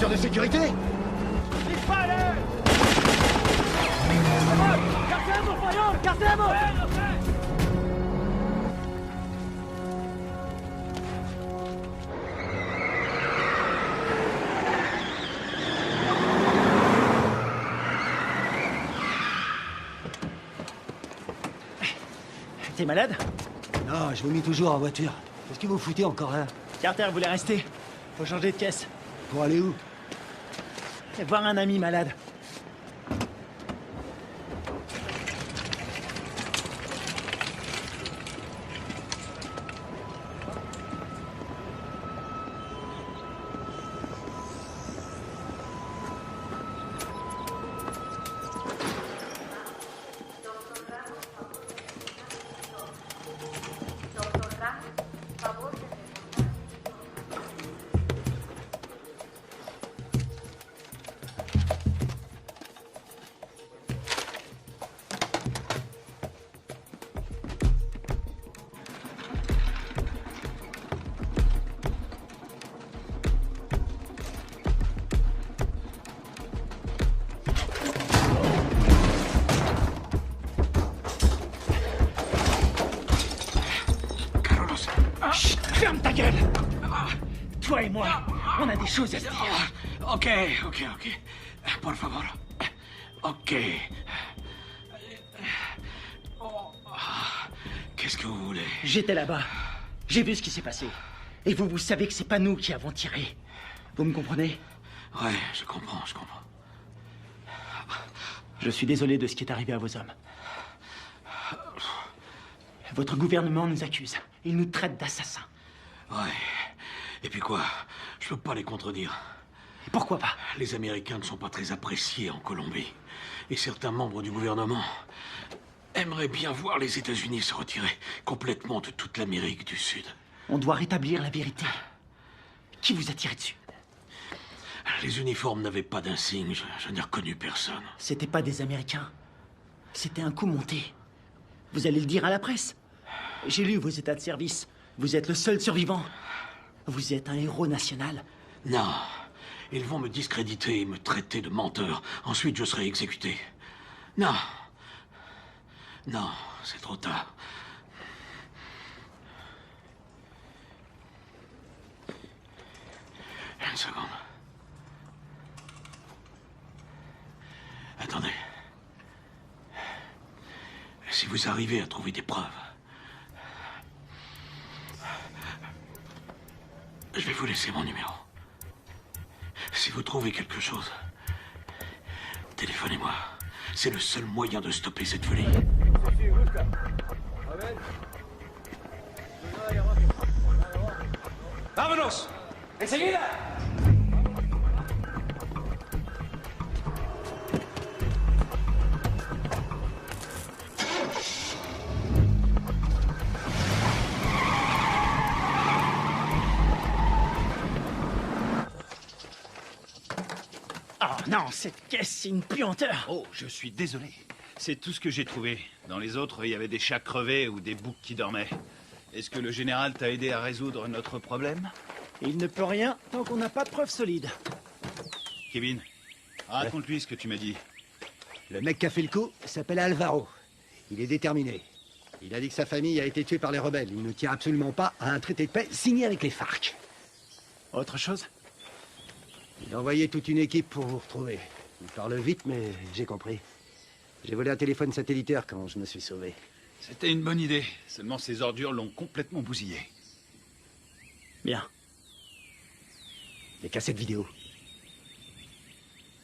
De sécurité. T'es malade? Non, je vomis toujours en voiture. Qu'est-ce que vous foutez encore là? Carter voulait rester. Faut changer de caisse. Pour aller où? Voir un ami malade. Ferme ta gueule! Toi et moi, on a des choses à se dire. Ok. Por favor. Ok. Qu'est-ce que vous voulez? J'étais là-bas. J'ai vu ce qui s'est passé. Et vous savez que c'est pas nous qui avons tiré. Vous me comprenez? Ouais, je comprends. Je suis désolé de ce qui est arrivé à vos hommes. Votre gouvernement nous accuse. Il nous traite d'assassins. Ouais. Et puis quoi? Je peux pas les contredire. Pourquoi pas? Les Américains ne sont pas très appréciés en Colombie. Et certains membres du gouvernement aimeraient bien voir les États-Unis se retirer complètement de toute l'Amérique du Sud. On doit rétablir la vérité. Qui vous a tiré dessus? Les uniformes n'avaient pas d'insigne. Je n'ai reconnu personne. C'était pas des Américains. C'était un coup monté. Vous allez le dire à la presse. J'ai lu vos états de service. Vous êtes le seul survivant. Vous êtes un héros national. Non. Ils vont me discréditer et me traiter de menteur. Ensuite, je serai exécuté. Non, c'est trop tard. Une seconde. Attendez. Si vous arrivez à trouver des preuves, je vais vous laisser mon numéro. Si vous trouvez quelque chose, téléphonez-moi. C'est le seul moyen de stopper cette folie. ¡Vámonos! ¡Enseguida! Oh non, cette caisse, c'est une puanteur. Oh, je suis désolé. C'est tout ce que j'ai trouvé. Dans les autres, il y avait des chats crevés ou des boucs qui dormaient. Est-ce que le général t'a aidé à résoudre notre problème? Il ne peut rien tant qu'on n'a pas de preuves solides. Kevin, raconte-lui ce que tu m'as dit. Le mec qui a fait le coup s'appelle Alvaro. Il est déterminé. Il a dit que sa famille a été tuée par les rebelles. Il ne tient absolument pas à un traité de paix signé avec les FARC. Autre chose? Il a envoyé toute une équipe pour vous retrouver. Il parle vite, mais j'ai compris. J'ai volé un téléphone satellitaire quand je me suis sauvé. C'était une bonne idée. Seulement ces ordures l'ont complètement bousillé. Bien. Les cassettes vidéo.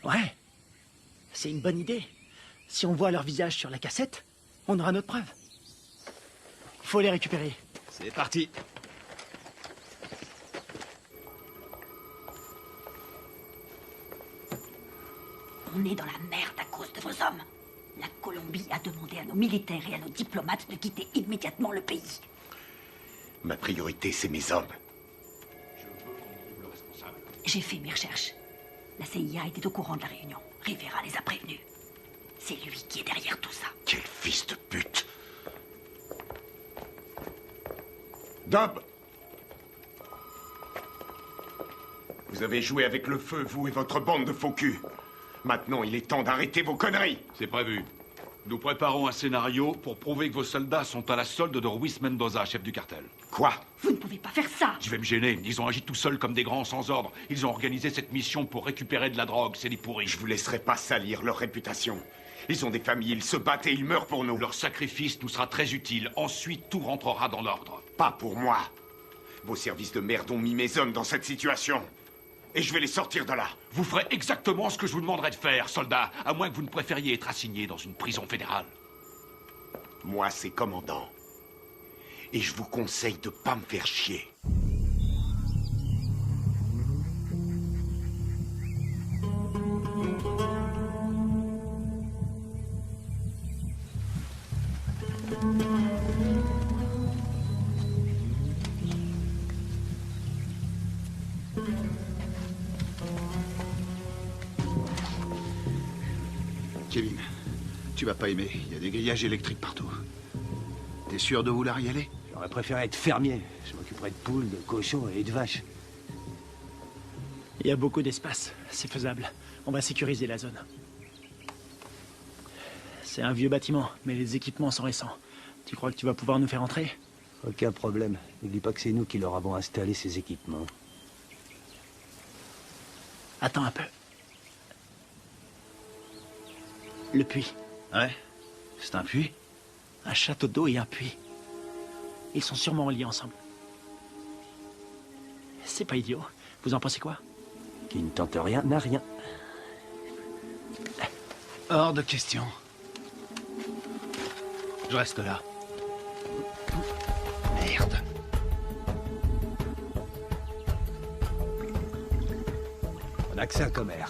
Ouais. C'est une bonne idée. Si on voit leur visage sur la cassette, on aura notre preuve. Il faut les récupérer. C'est parti. On est dans la merde à cause de vos hommes. La Colombie a demandé à nos militaires et à nos diplomates de quitter immédiatement le pays. Ma priorité, c'est mes hommes. J'ai fait mes recherches. La CIA était au courant de la réunion. Rivera les a prévenus. C'est lui qui est derrière tout ça. Quel fils de pute! Dob! Vous avez joué avec le feu, vous et votre bande de faux culs. Maintenant, il est temps d'arrêter vos conneries. C'est prévu. Nous préparons un scénario pour prouver que vos soldats sont à la solde de Ruiz Mendoza, chef du cartel. Quoi? Vous ne pouvez pas faire ça. Je vais me gêner. Ils ont agi tout seuls comme des grands sans ordre. Ils ont organisé cette mission pour récupérer de la drogue. C'est des pourris. Je vous laisserai pas salir leur réputation. Ils ont des familles, ils se battent et ils meurent pour nous. Leur sacrifice nous sera très utile. Ensuite, tout rentrera dans l'ordre. Pas pour moi. Vos services de merde ont mis mes hommes dans cette situation. Et je vais les sortir de là. Vous ferez exactement ce que je vous demanderai de faire, soldat, à moins que vous ne préfériez être assigné dans une prison fédérale. Moi, c'est commandant. Et je vous conseille de pas me faire chier. Kevin, tu vas pas aimer. Il y a des grillages électriques partout. T'es sûr de vouloir y aller? J'aurais préféré être fermier. Je m'occuperais de poules, de cochons et de vaches. Il y a beaucoup d'espace. C'est faisable. On va sécuriser la zone. C'est un vieux bâtiment, mais les équipements sont récents. Tu crois que tu vas pouvoir nous faire entrer? Aucun problème. N'oublie pas que c'est nous qui leur avons installé ces équipements. Attends un peu. Le puits. Ouais? C'est un puits? Un château d'eau et un puits. Ils sont sûrement liés ensemble. C'est pas idiot. Vous en pensez quoi? Qui ne tente rien n'a rien. Hors de question. Je reste là. Merde. On a que ça comme air.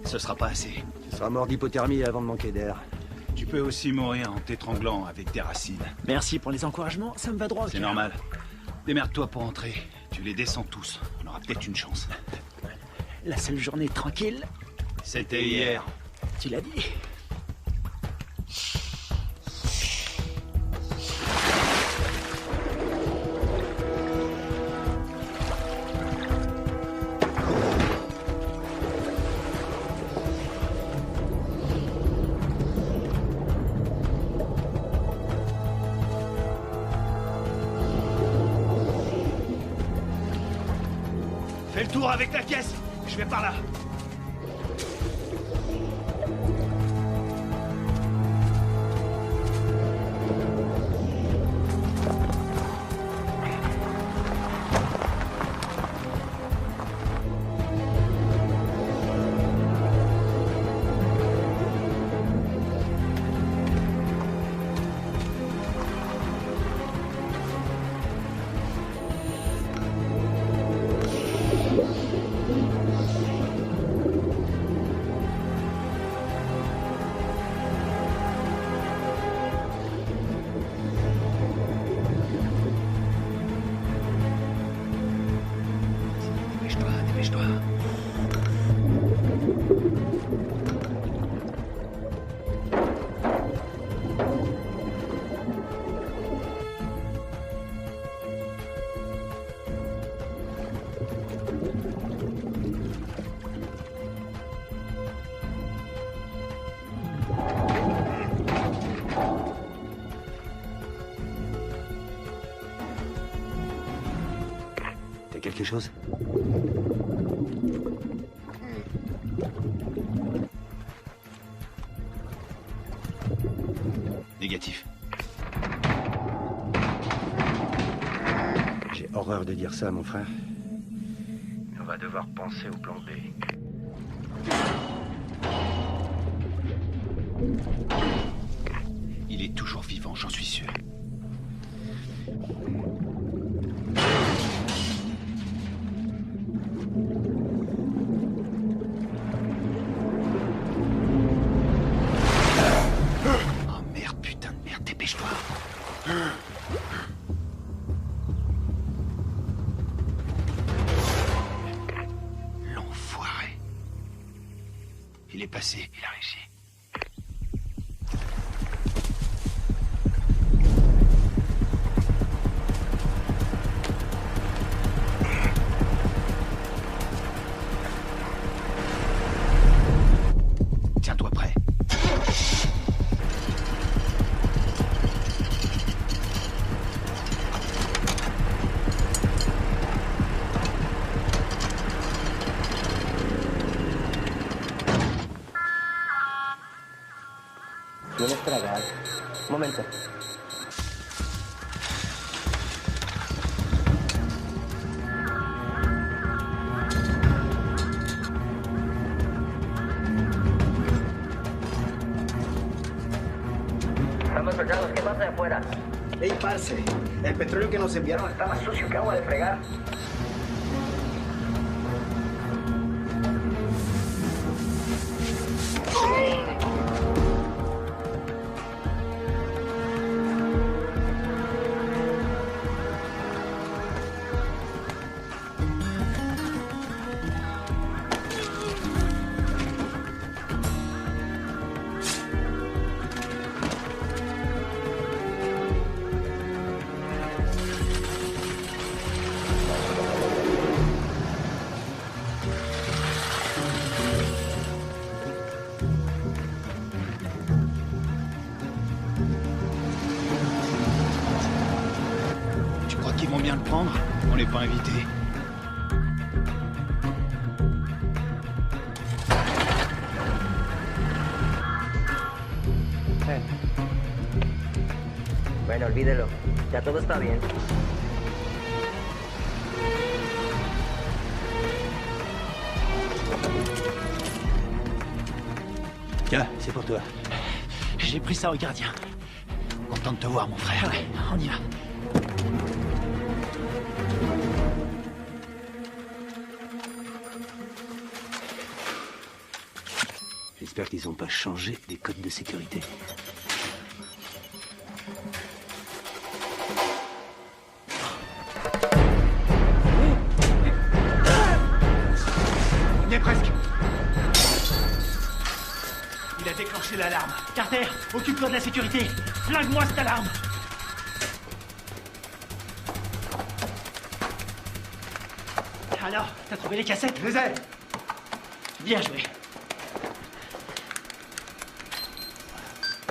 Ce sera pas assez. Tu seras mort d'hypothermie avant de manquer d'air. Tu peux aussi mourir en t'étranglant avec des racines. Merci pour les encouragements, ça me va droit au C'est cœur. normal. Démerde-toi pour entrer. Tu les descends tous. On aura peut-être une chance. La seule journée tranquille, c'était hier. Tu l'as dit. Fais le tour avec la caisse. Je vais par là. T'as quelque chose? Négatif. J'ai horreur de dire ça, mon frère. On va devoir penser au plan B. Il est toujours vivant, j'en suis sûr. Oh merde, putain de merde, dépêche-toi. L'enfoiré. Il est passé, il a réussi. Tiens-toi prêt. ¿Tienes tragar? Un momento. Estamos soldados, ¿qué pasa de afuera? Ey, parce, el petróleo que nos enviaron está más sucio que agua de fregar. surprendre. On n'est pas invité. Bueno, olvídelo. Ya todo está bien. Tiens, c'est pour toi. J'ai pris ça au gardien. Content de te voir, mon frère. Ouais, on y va. J'espère qu'ils n'ont pas changé les codes de sécurité. On y est presque. Il a déclenché l'alarme. Carter, occupe-toi de la sécurité. Flingue-moi cette alarme. Alors, t'as trouvé les cassettes? Je les ai. Bien joué.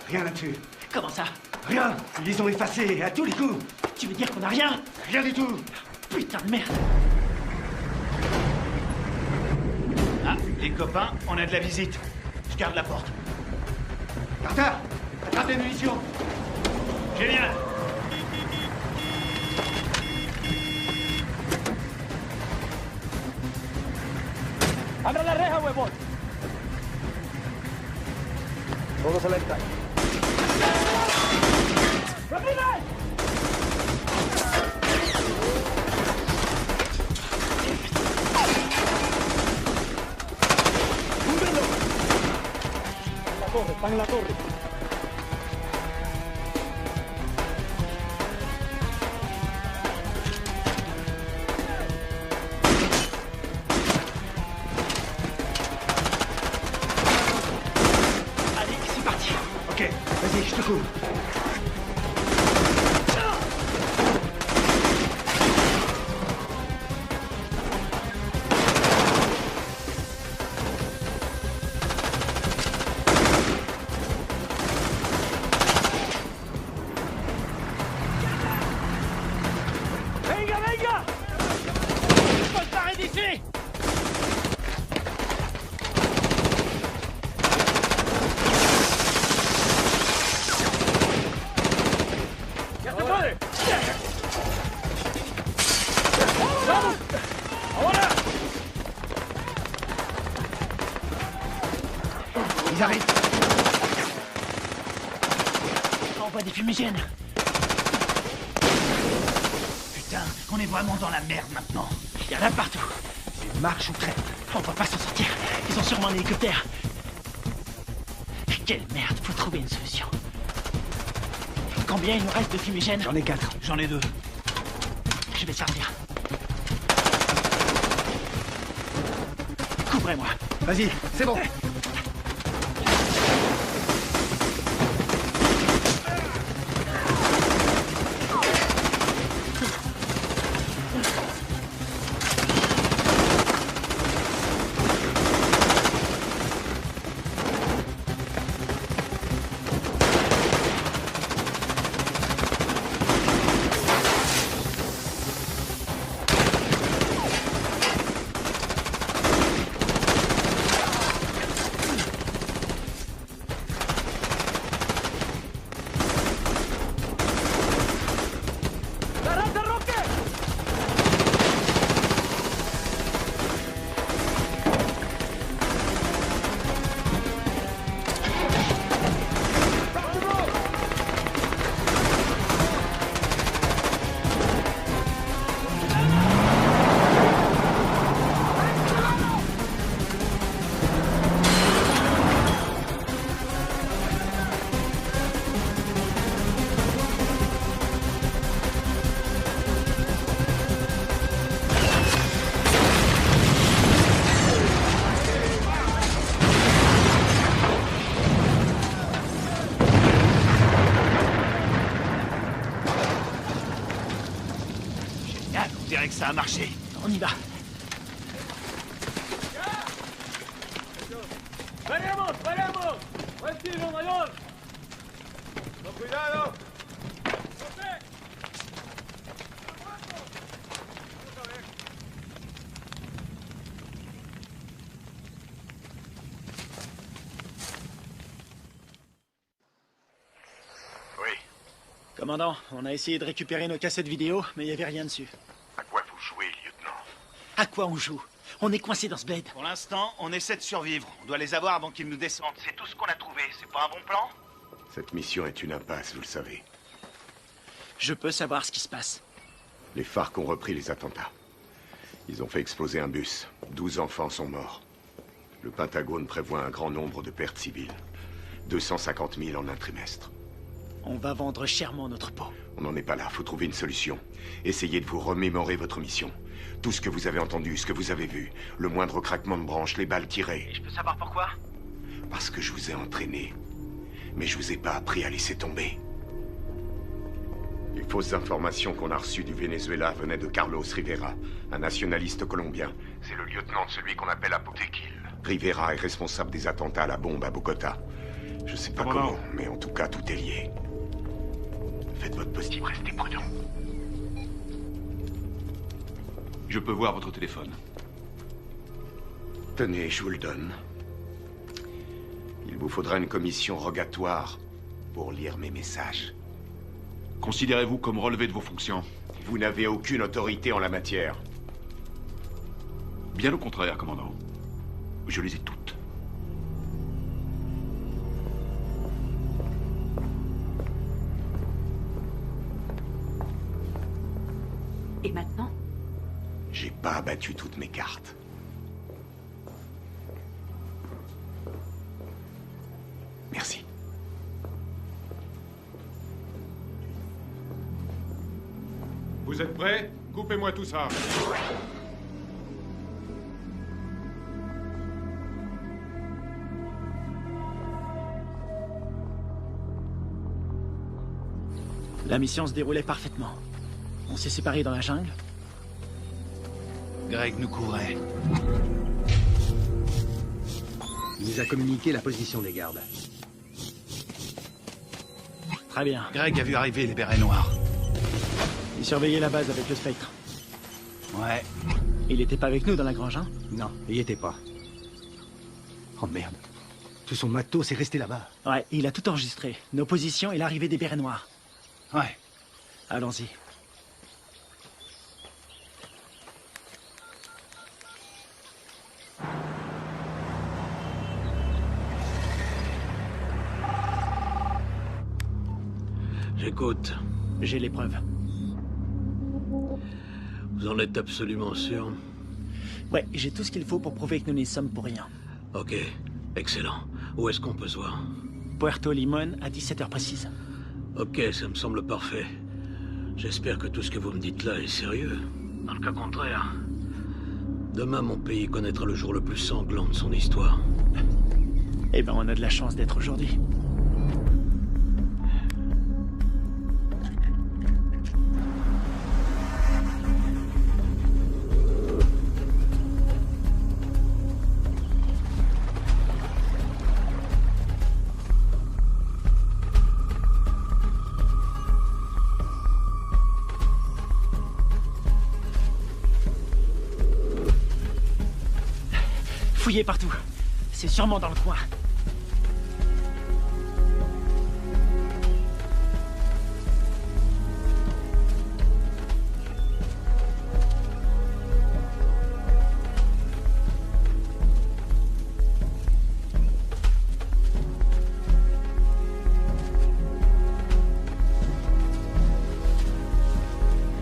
Rien là-dessus. Comment ça? Rien. Ils les ont effacés à tous les coups. Tu veux dire qu'on a rien? Rien du tout. Putain de merde. Ah, les copains, on a de la visite. Je garde la porte. Carter, attrape les munitions. Génial. ¡Abra la reja, huevón! Todos a la escala. Están en la torre. Allez, c'est parti. Ok, vas-y, je te couvre. ¡Venga, venga! ¡Faut se barrer d'ici! ¡Ya se puede! ¡Vamos! ¡Ahora! Ils arrivent. Envoie des fumigènes. Putain, on est vraiment dans la merde maintenant. Il y en a partout. C'est marche ou crève. On va pas s'en sortir. Ils ont sûrement un hélicoptère. Quelle merde, faut trouver une solution. Combien il nous reste de fumigènes? J'en ai 4. J'en ai 2. Je vais servir. Couvrez-moi. Vas-y, c'est bon. On dirait que ça a marché. On y va. ¡Veremos, veremos! ¡Buen tiro, mayor! ¡Con cuidado! Commandant, on a essayé de récupérer nos cassettes vidéo, mais il n'y avait rien dessus. À quoi vous jouez, lieutenant? À quoi on joue? On est coincé dans ce bled. Pour l'instant, on essaie de survivre. On doit les avoir avant qu'ils nous descendent. C'est tout ce qu'on a trouvé. C'est pas un bon plan? Cette mission est une impasse, vous le savez. Je peux savoir ce qui se passe. Les FARC ont repris les attentats. Ils ont fait exploser un bus. 12 enfants sont morts. Le Pentagone prévoit un grand nombre de pertes civiles. 250 000 en un trimestre. On va vendre chèrement notre peau. On n'en est pas là, faut trouver une solution. Essayez de vous remémorer votre mission. Tout ce que vous avez entendu, ce que vous avez vu. Le moindre craquement de branche, les balles tirées. Et je peux savoir pourquoi? Parce que je vous ai entraîné. Mais je vous ai pas appris à laisser tomber. Les fausses informations qu'on a reçues du Venezuela venaient de Carlos Rivera, un nationaliste colombien. C'est le lieutenant de celui qu'on appelle Apotequil. Rivera est responsable des attentats à la bombe à Bogota. Je sais pas comment, mais en tout cas, tout est lié. Faites votre possible, restez prudent. Je peux voir votre téléphone. Tenez, je vous le donne. Il vous faudra une commission rogatoire pour lire mes messages. Considérez-vous comme relevé de vos fonctions? Vous n'avez aucune autorité en la matière. Bien au contraire, commandant. Je les ai toutes. Et maintenant? J'ai pas abattu toutes mes cartes. Merci. Vous êtes prêts? Coupez-moi tout ça. La mission se déroulait parfaitement. On s'est séparés dans la jungle. Greg nous courait. Il nous a communiqué la position des gardes. Très bien. Greg a vu arriver les bérets noirs. Il surveillait la base avec le Spectre. Ouais. Il était pas avec nous dans la grange, hein? Non, il y était pas. Oh merde. Tout son matos est resté là-bas. Ouais, il a tout enregistré. Nos positions et l'arrivée des bérets noirs. Ouais. Allons-y. J'écoute. J'ai les preuves. Vous en êtes absolument sûr? Ouais, j'ai tout ce qu'il faut pour prouver que nous n'y sommes pour rien. Ok, excellent. Où est-ce qu'on peut se voir? Puerto Limón à 17h précise. Ok, ça me semble parfait. J'espère que tout ce que vous me dites là est sérieux. Dans le cas contraire, demain mon pays connaîtra le jour le plus sanglant de son histoire. Eh ben, on a de la chance d'être aujourd'hui. Fouillez partout. C'est sûrement dans le coin.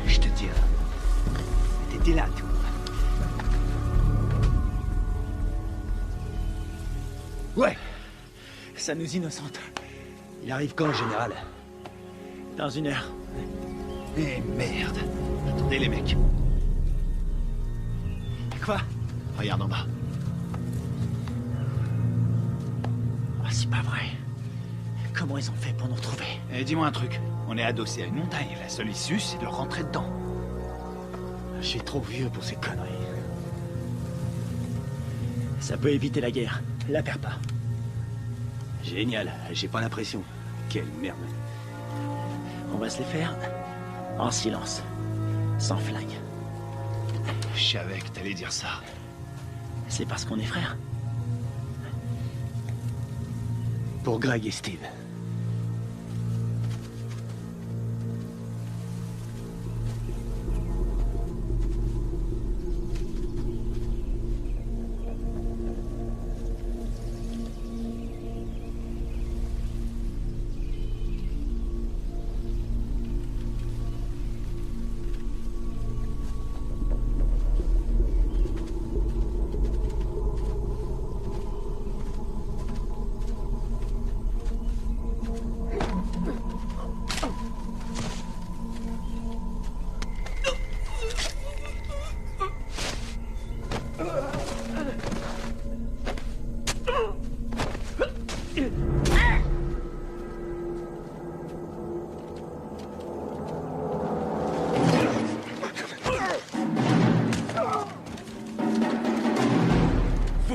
Je te tire. T'étais là, toi. Ouais. Ça nous innocente. Il arrive quand, général? Dans 1 heure. Eh merde. Attendez les mecs. Quoi? Regarde en bas. Ah, c'est pas vrai. Comment ils ont fait pour nous retrouver? Eh, dis-moi un truc. On est adossé à une montagne. La seule issue, c'est de rentrer dedans. Je suis trop vieux pour ces conneries. Ça peut éviter la guerre. La perds pas. Génial. J'ai pas l'impression. Quelle merde. On va se les faire en silence. Sans flingue. Je savais que t'allais dire ça. C'est parce qu'on est frères. Pour Greg et Steve.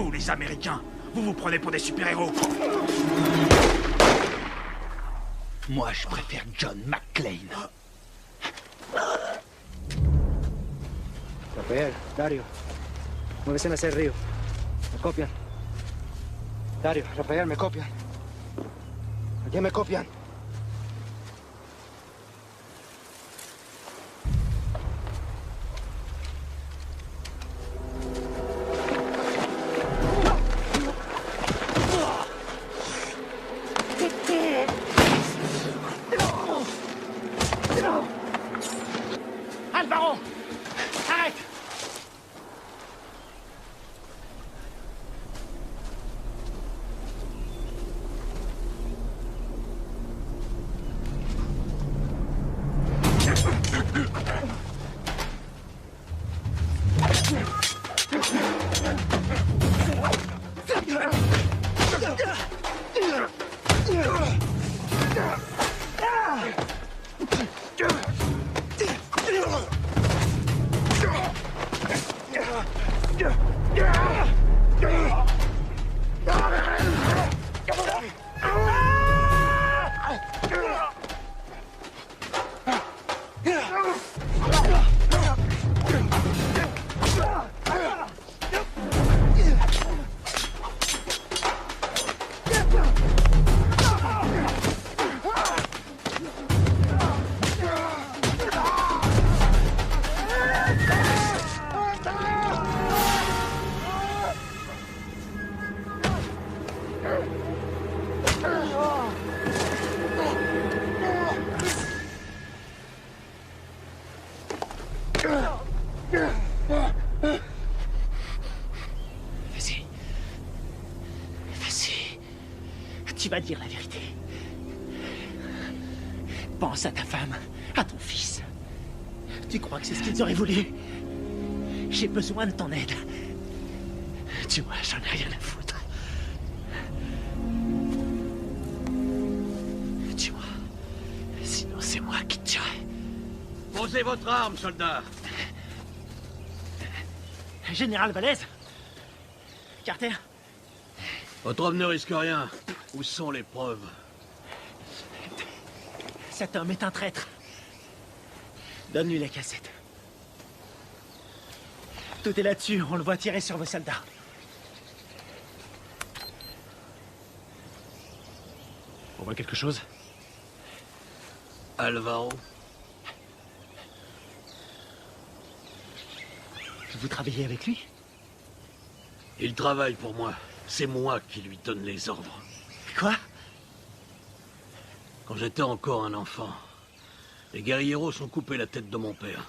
Nous, les Américains, vous vous prenez pour des super-héros. Moi, je préfère John McClane. Rafael, Dario, muévese hacia el río. Me copian. Dario, Rafael, me copian. Aquí me copian. Alvaro! Arrête! Vas-y. Vas-y. Tu vas dire la vérité. Pense à ta femme, à ton fils. Tu crois que c'est ce qu'ils auraient voulu? J'ai besoin de ton aide. Tu vois, j'en ai rien à foutre. Tu vois, sinon c'est moi qui te tuerai. Posez votre arme, soldat. Général Valdez? Carter? Votre homme ne risque rien. Où sont les preuves? Cet homme est un traître. Donne-lui la cassette. Tout est là-dessus, on le voit tirer sur vos soldats. On voit quelque chose? Alvaro? Vous travaillez avec lui? Il travaille pour moi. C'est moi qui lui donne les ordres. Quoi? Quand j'étais encore un enfant, les guerrieros ont coupé la tête de mon père.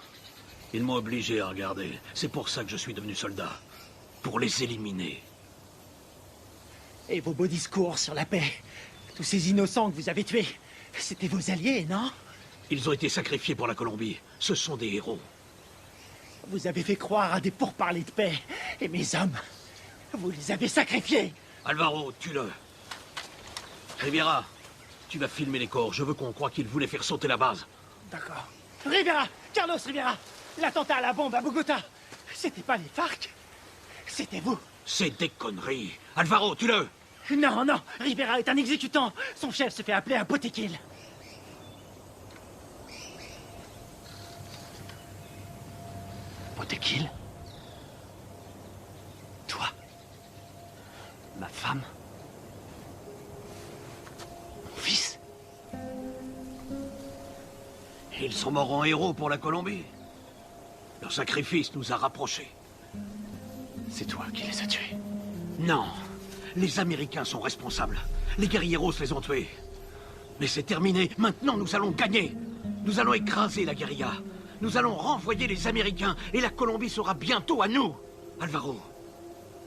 Ils m'ont obligé à regarder. C'est pour ça que je suis devenu soldat. Pour les éliminer. Et vos beaux discours sur la paix? Tous ces innocents que vous avez tués, c'était vos alliés, non? Ils ont été sacrifiés pour la Colombie. Ce sont des héros. Vous avez fait croire à des pourparlers de paix. Et mes hommes, vous les avez sacrifiés. Alvaro, tue-le. Rivera, tu vas filmer les corps. Je veux qu'on croie qu'ils voulaient faire sauter la base. D'accord. Rivera! Carlos Rivera! L'attentat à la bombe à Bogota, c'était pas les FARC. C'était vous. C'est des conneries. Alvaro, tue-le! Non, non, Rivera est un exécutant. Son chef se fait appeler un Botequil. Botequil? Toi? Ma femme? Mon fils? Ils sont morts en héros pour la Colombie. Leur sacrifice nous a rapprochés. C'est toi qui les as tués? Non. Les Américains sont responsables. Les guerrieros les ont tués. Mais c'est terminé. Maintenant, nous allons gagner. Nous allons écraser la guérilla. Nous allons renvoyer les Américains et la Colombie sera bientôt à nous. Alvaro,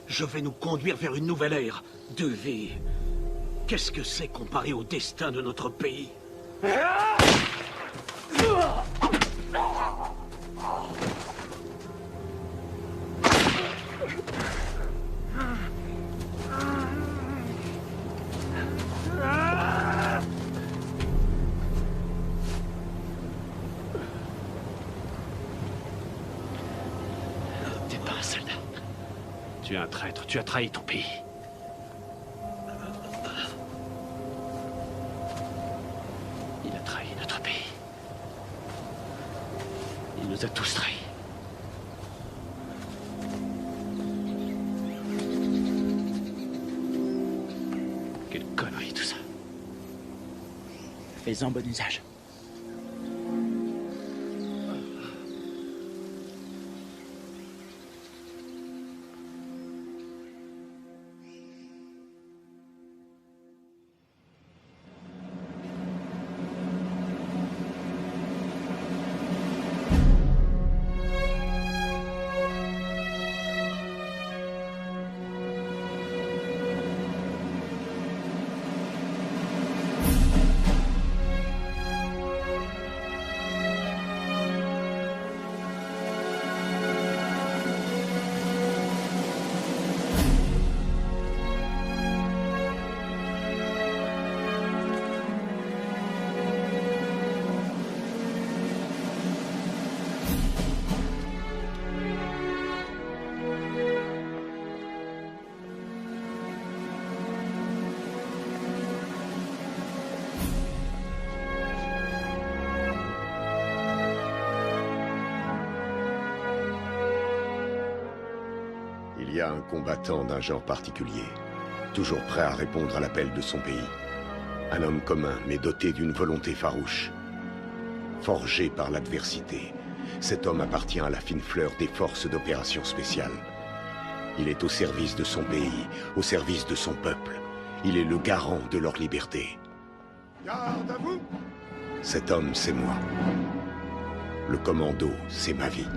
je vais nous conduire vers une nouvelle ère de vie. Qu'est-ce que c'est comparé au destin de notre pays? T'es pas un soldat. Tu Tu es un traître, tu as trahi ton pays. Il a trahi notre pays. Il nous a tous trahis. Quelle connerie tout ça. Fais-en bon usage. Il y a un combattant d'un genre particulier, toujours prêt à répondre à l'appel de son pays. Un homme commun, mais doté d'une volonté farouche. Forgé par l'adversité, cet homme appartient à la fine fleur des forces d'opération spéciales. Il est au service de son pays, au service de son peuple. Il est le garant de leur liberté. Garde à vous! Cet homme, c'est moi. Le commando, c'est ma vie.